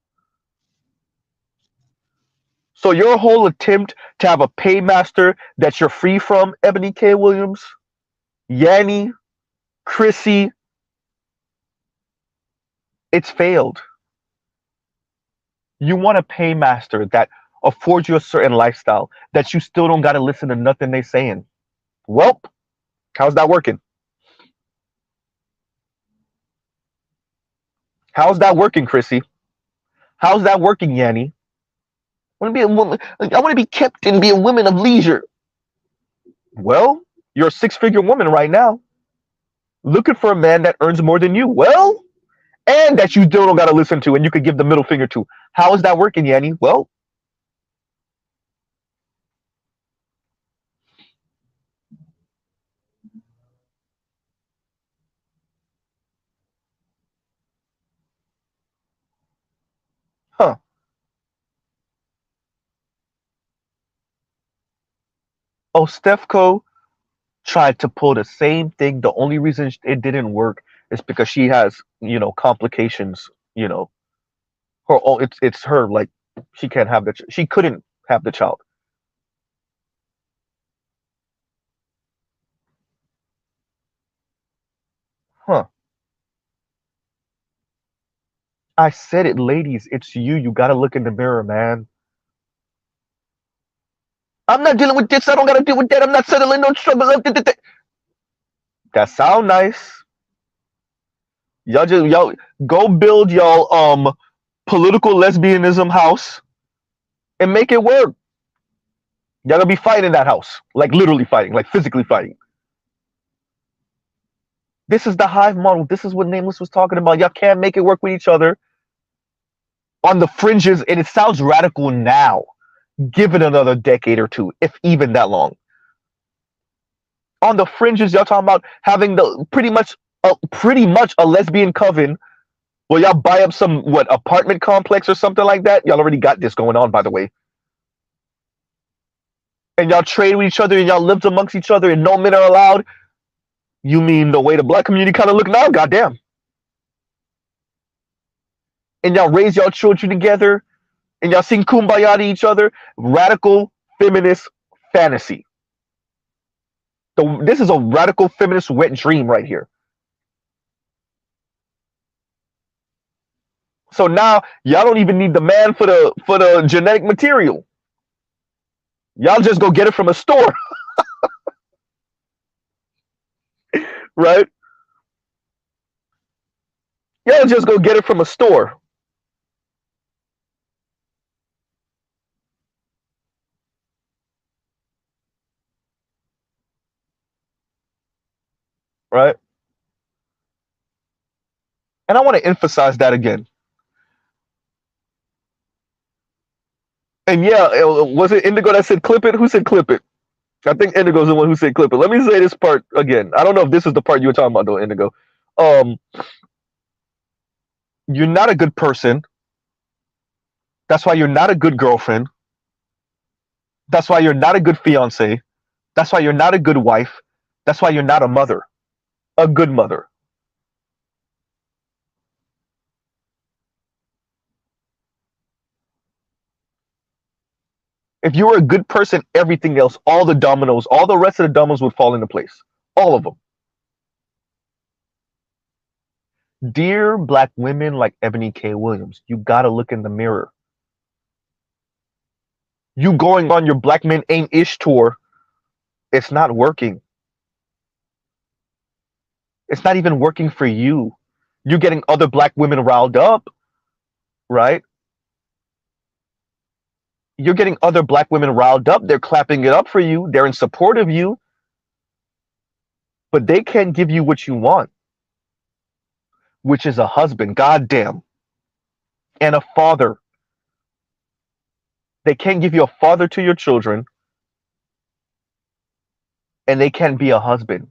So your whole attempt to have a paymaster that you're free from, Ebony K. Williams, Yanni, Chrissy, it's failed. You want a paymaster that affords you a certain lifestyle that you still don't got to listen to nothing they saying. Well, how's that working? How's that working, Chrissy? How's that working, Yanni? I want to be a woman. I want to be kept and be a woman of leisure. Well, you're a six-figure woman right now, looking for a man that earns more than you. Well, and that you still don't got to listen to, and you could give the middle finger to. How is that working, Yanni? Well, huh? Oh, Stefco tried to pull the same thing. The only reason it didn't work is because she has, complications. Her it's her, like, she can't have she couldn't have the child. Huh? I said it, ladies. It's you. You gotta look in the mirror, man. I'm not dealing with this. I don't gotta deal with that. I'm not settling no trouble. That sound nice. Y'all go build y'all political lesbianism house and make it work. Y'all gonna be fighting in that house, like literally fighting, like physically fighting. This is the hive model. This is what Nameless was talking about. Y'all can't make it work with each other on the fringes, and it sounds radical now. Give it another decade or two, if even that long. On the fringes, y'all talking about having the pretty much a lesbian coven. Well, y'all buy up some apartment complex or something like that. Y'all already got this going on, by the way. And y'all trade with each other and y'all lived amongst each other and no men are allowed. You mean the way the black community kind of look now? Goddamn. And y'all raise y'all children together and y'all sing kumbaya to each other. Radical feminist fantasy. This is a radical feminist wet dream right here. So now y'all don't even need the man for the genetic material. Y'all just go get it from a store. Right? Y'all just go get it from a store. Right? And I want to emphasize that again. And yeah, was it Indigo that said clip it? Who said clip it? I think Indigo's the one who said clip it. Let me say this part again. I don't know if this is the part you were talking about though, Indigo. You're not a good person. That's why you're not a good girlfriend. That's why you're not a good fiance. That's why you're not a good wife. That's why you're not a mother. A good mother. If you were a good person, everything else, all the dominoes, all the rest of the dominoes would fall into place. All of them. Dear black women like Ebony K. Williams, you gotta look in the mirror. You going on your Black Men Ain't Ish tour, it's not working. It's not even working for you. You're getting other black women riled up, right? You're getting other black women riled up. They're clapping it up for you. They're in support of you. But they can't give you what you want, which is a husband, goddamn, and a father. They can't give you a father to your children, and they can't be a husband.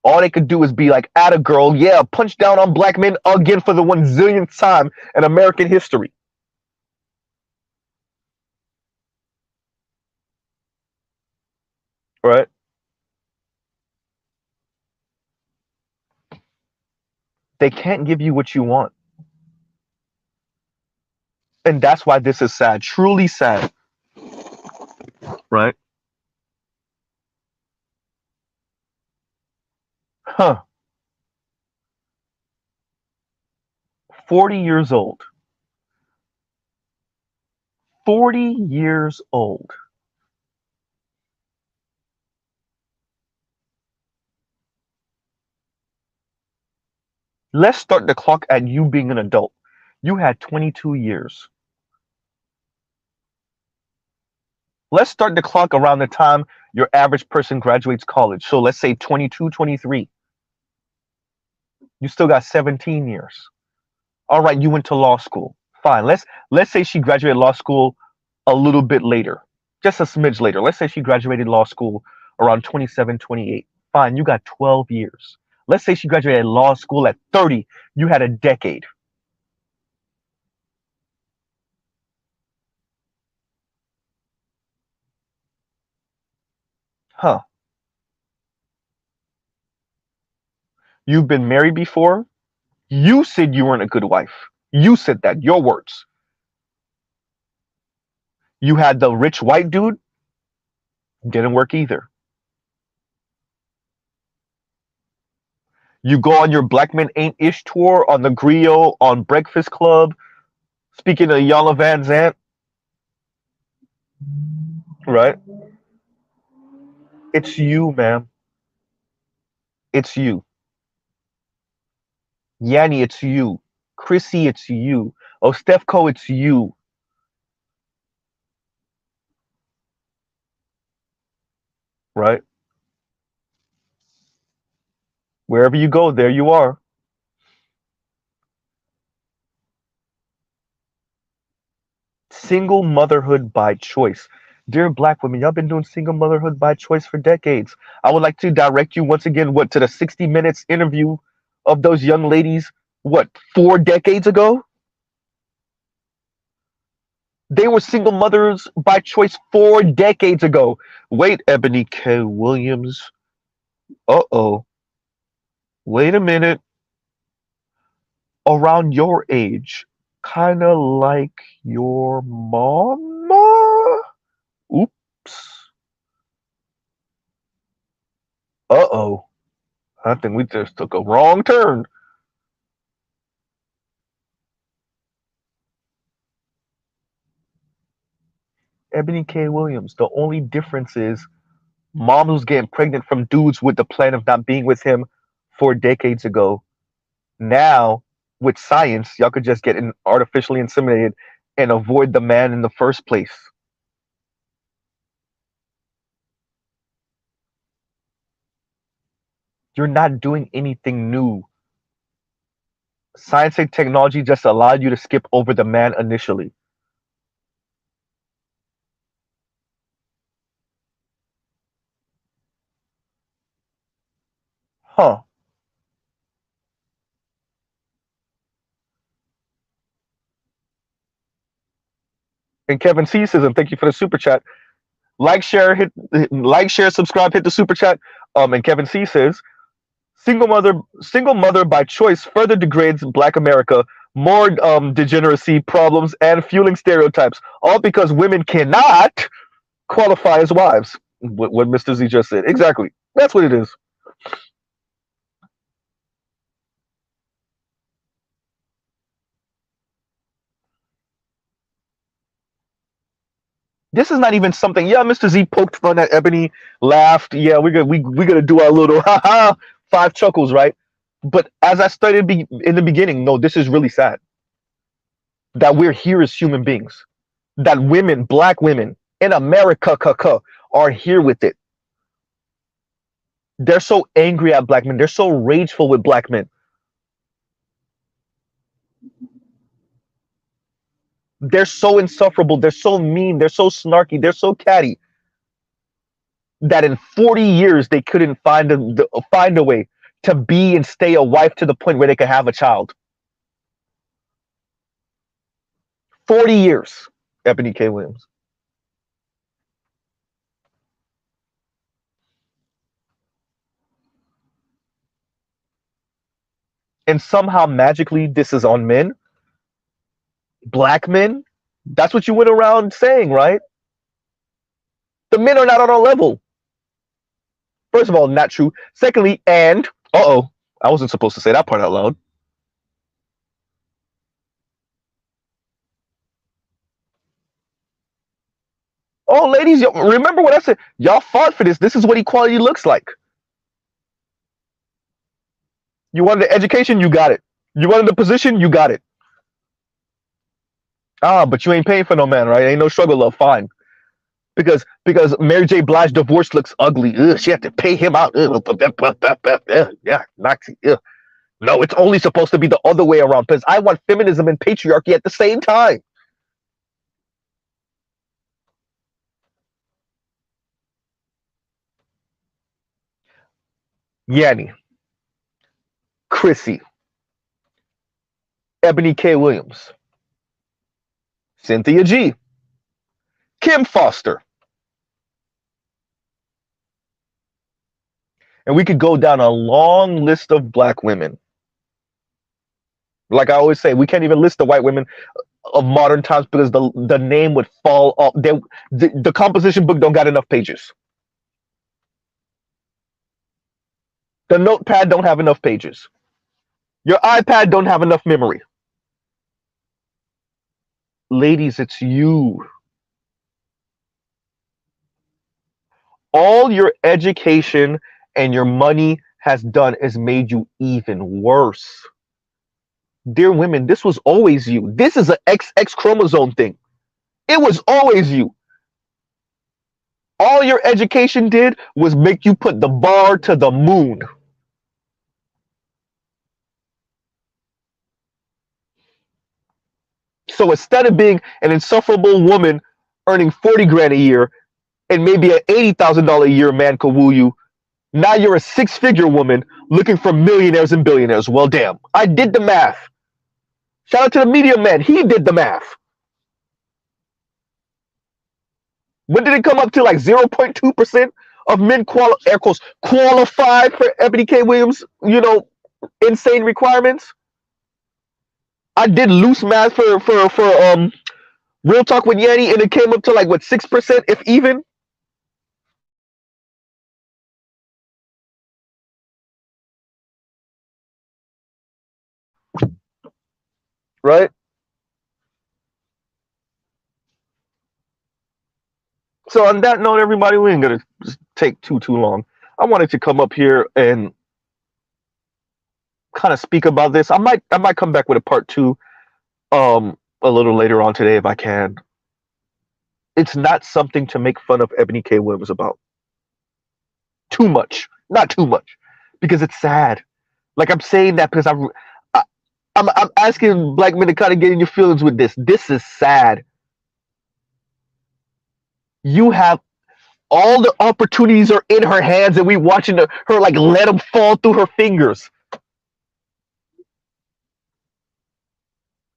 All they could do is be like, "Atta girl, yeah, punch down on black men again for the 1 zillionth time in American history." Right? They can't give you what you want. And that's why this is sad, truly sad. right? Huh. 40 years old. 40 years old. Let's start the clock at you being an adult. You had 22 years. Let's start the clock around the time your average person graduates college. So let's say 22, 23. You still got 17 years. All right, you went to law school. Fine. Let's say she graduated law school a little bit later. Just a smidge later. Let's say she graduated law school around 27, 28. Fine, you got 12 years. Let's say she graduated law school at 30. You had a decade. Huh. You've been married before? You said you weren't a good wife. You said that. Your words. You had the rich white dude. Didn't work either. You go on your Black Men Ain't Ish tour on the Griot, on Breakfast Club, speaking of Yalla Van Zant, right? It's you, ma'am. It's you. Yanni, it's you. Chrissy, it's you. Oh, Stefco, it's you. Right? Wherever you go, there you are. Single motherhood by choice. Dear Black women, y'all been doing single motherhood by choice for decades. I would like to direct you once again, what, to the 60 Minutes interview of those young ladies, what, 4 decades ago? They were single mothers by choice 4 decades ago. Wait, Ebony K. Williams. Uh-oh. Wait a minute. Around your age, kind of like your mama? Oops. Uh-oh. I think we just took a wrong turn. Ebony K. Williams. The only difference is mom was getting pregnant from dudes with the plan of not being with him 4 decades ago. Now, with science, y'all could just get artificially inseminated and avoid the man in the first place. You're not doing anything new. Science and technology just allowed you to skip over the man initially. Huh. And Kevin C says, and thank you for the super chat. Like, share, subscribe, hit the super chat. And Kevin C says, single mother by choice further degrades Black America, more degeneracy problems and fueling stereotypes, all because women cannot qualify as wives. What Mr. Z just said. Exactly. That's what it is. This is not even something. Yeah, Mr. Z poked fun at Ebony, laughed. Yeah, we gonna do our little haha 5 chuckles, right? But as I stated in the beginning, no, this is really sad that we're here as human beings. That women, Black women in America, are here with it. They're so angry at Black men. They're so rageful with Black men. They're so insufferable. They're so mean. They're so snarky. They're so catty that in 40 years they couldn't find a way to be and stay a wife to the point where they could have a child. 40 years, Ebony K. Williams. And somehow magically this is on men, Black men. That's what you went around saying, right? The men are not on our level. First of all, not true. Secondly, and I wasn't supposed to say that part out loud. Oh, ladies, remember what I said? Y'all fought for this. This is what equality looks like. You wanted the education, you got it. You wanted the position, you got it. Ah, but you ain't paying for no man, right? Ain't no struggle love. Fine. Because Mary J. Blige divorce looks ugly. Ugh, she had to pay him out. Ugh, yeah, Nazi. Ugh. No, it's only supposed to be the other way around. Because I want feminism and patriarchy at the same time. Yanni, Chrissy, Ebony K. Williams, Cynthia G, Kim Foster. And we could go down a long list of black women. Like I always say, we can't even list the white women of modern times because the name would fall off. The composition book don't got enough pages. The notepad don't have enough pages. Your iPad don't have enough memory. Ladies, it's you. All your education and your money has done is made you even worse. Dear women, this was always you. This is an XX chromosome thing. It was always you. All your education did was make you put the bar to the moon. So instead of being an insufferable woman earning 40 grand a year and maybe an $80,000 a year man could woo you, now you're a six-figure woman looking for millionaires and billionaires. Well, damn, I did the math. Shout out to the media man. He did the math. When did it come up to like 0.2% of men qualified for Ebony K. Williams, insane requirements? I did loose math for Real Talk with Yanni, and it came up to like what 6%, if even. Right? So on that note, everybody, we ain't gonna take too long. I wanted to come up here and kind of speak about this. I might come back with a part two a little later on today if I can. It's not something to make fun of Ebony K. Williams about. Too much. Not too much. Because it's sad. Like I'm saying that because I'm asking black men to kind of get in your feelings with this. This is sad. You have all the opportunities are in her hands and we watching her like let them fall through her fingers.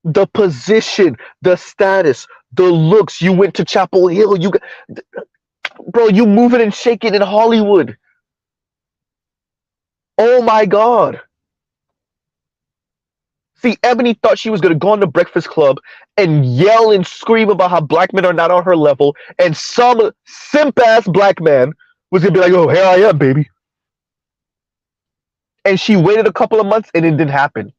The position, the status, the looks. You went to Chapel Hill. Bro, you moving and shaking in Hollywood. Oh my God. See, Ebony thought she was going to go on the Breakfast Club and yell and scream about how black men are not on her level, and some simp-ass black man was going to be like, oh, here I am, baby. And she waited a couple of months, and it didn't happen.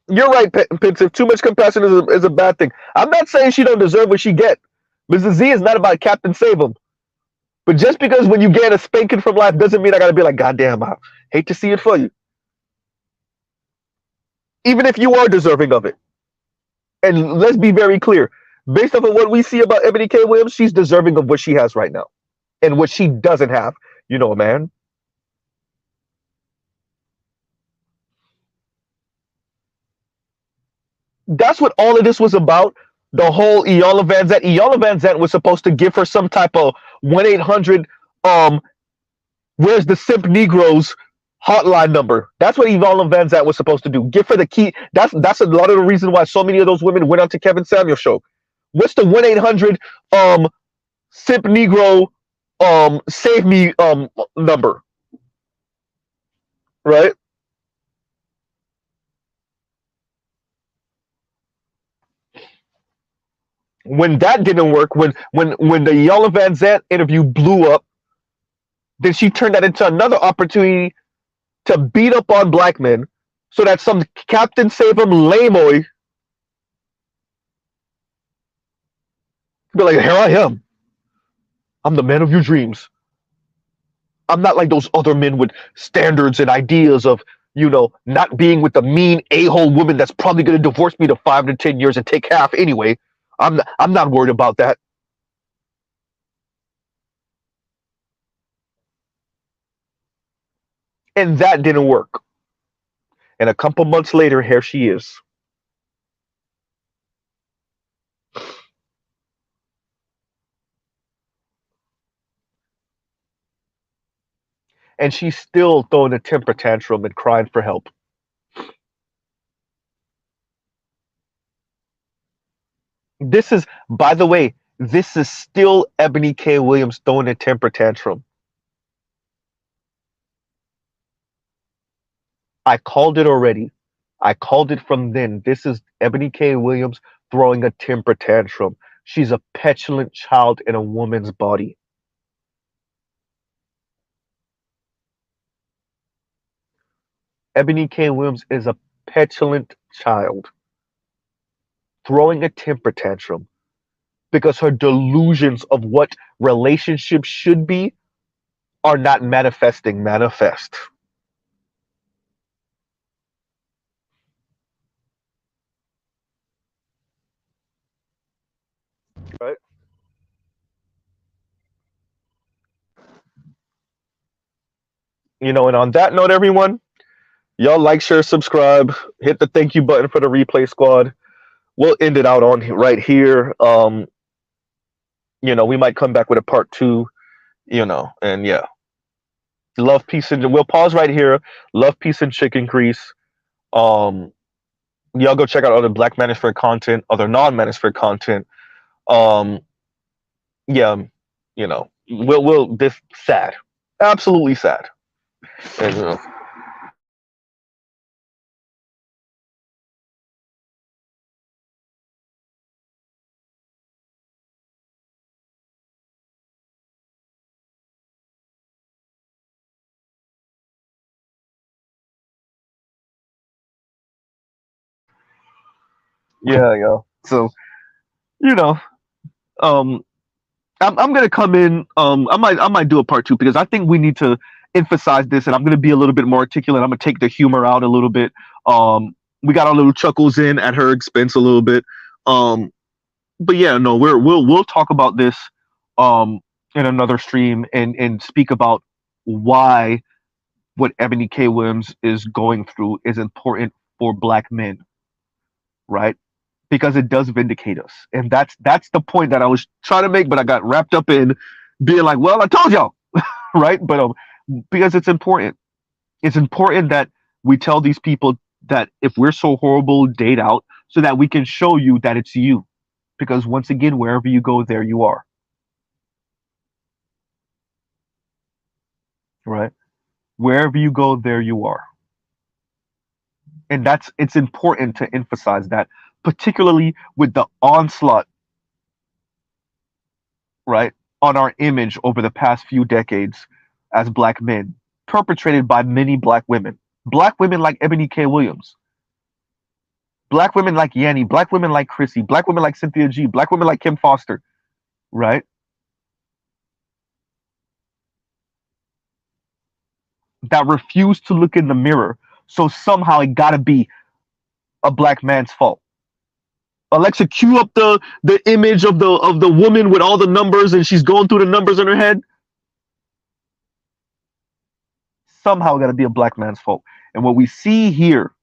You're right, Pensive. Too much compassion is a bad thing. I'm not saying she don't deserve what she get. Mrs. Z is not about Captain Save 'em. But just because when you get a spanking from life doesn't mean I got to be like, God damn, I hate to see it for you. Even if you are deserving of it. And let's be very clear. Based off of what we see about Ebony K. Williams, she's deserving of what she has right now. And what she doesn't have, man. That's what all of this was about. The whole Iyanla Vanzant. Iyanla Vanzant was supposed to give her some type of 1-800 where's the simp Negroes hotline number. That's what Iyanla Vanzant was supposed to do. Give her the key. That's a lot of the reason why so many of those women went on to Kevin Samuel's show. What's the 1-800 simp Negro save me number? Right? When that didn't work, when the Yellow Van Zant interview blew up, then she turned that into another opportunity to beat up on black men, so that some Captain Save 'em lameoy be like, here I am. I'm the man of your dreams. I'm not like those other men with standards and ideas of, not being with the mean a-hole woman that's probably going to divorce me to 5 to 10 years and take half anyway. I'm not worried about that. And that didn't work. And a couple months later, here she is. And she's still throwing a temper tantrum and crying for help. This is, by the way, this is still Ebony K. Williams throwing a temper tantrum. I called it already. I called it from then. This is Ebony K. Williams throwing a temper tantrum. She's a petulant child in a woman's body. Ebony K. Williams is a petulant child throwing a temper tantrum because her delusions of what relationships should be are not manifest. Right? And on that note, everyone, y'all like, share, subscribe, hit the thank you button for the replay squad. We'll end it out on right here. We might come back with a part two, and yeah. Love, peace, and we'll pause right here. Love, peace, and chicken grease. Um, y'all go check out other Black Manosphere content, other non-Manosphere content. Um, yeah, we'll this sad, absolutely sad, and yeah. So you know, um, I'm gonna come in. I might do a part two because I think we need to emphasize this, and I'm gonna be a little bit more articulate. I'm gonna take the humor out a little bit. We got our little chuckles in at her expense a little bit. But yeah, no, we'll talk about this um in another stream and speak about why what Ebony K. Williams is going through is important for black men, right? Because it does vindicate us. And that's the point that I was trying to make, but I got wrapped up in being like, well, I told y'all, right? But because it's important. It's important that we tell these people that if we're so horrible, date out so that we can show you that it's you. Because once again, wherever you go, there you are. Right? Wherever you go, there you are. And it's important to emphasize that, particularly with the onslaught, right, on our image over the past few decades as black men, perpetrated by many black women like Ebony K. Williams, black women like Yanni, black women like Chrissy, black women like Cynthia G, black women like Kim Foster, right, that refuse to look in the mirror. So somehow it gotta be a black man's fault. Alexa, cue up the image of the woman with all the numbers and she's going through the numbers in her head. Somehow got to be a black man's fault. And what we see here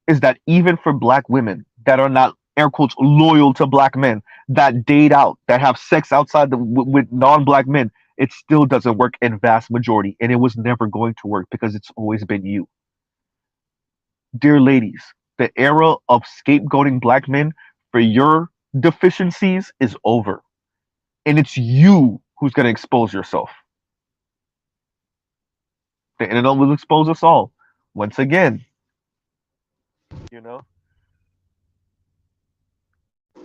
is that even for black women that are not air quotes loyal to black men, that date out, that have sex outside with non-black men, it still doesn't work in vast majority, and it was never going to work because it's always been you. Dear ladies, the era of scapegoating black men for your deficiencies is over, and it's you who's going to expose yourself. The internet will expose us all once again. You know,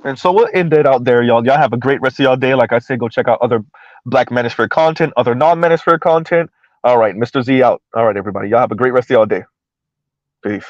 And so we'll end it out there, y'all. Y'all have a great rest of y'all day. Like I said, go check out other Black Manosphere content, other non-Manosphere content. All right, Mr. Z out. All right, everybody. Y'all have a great rest of y'all day. Peace.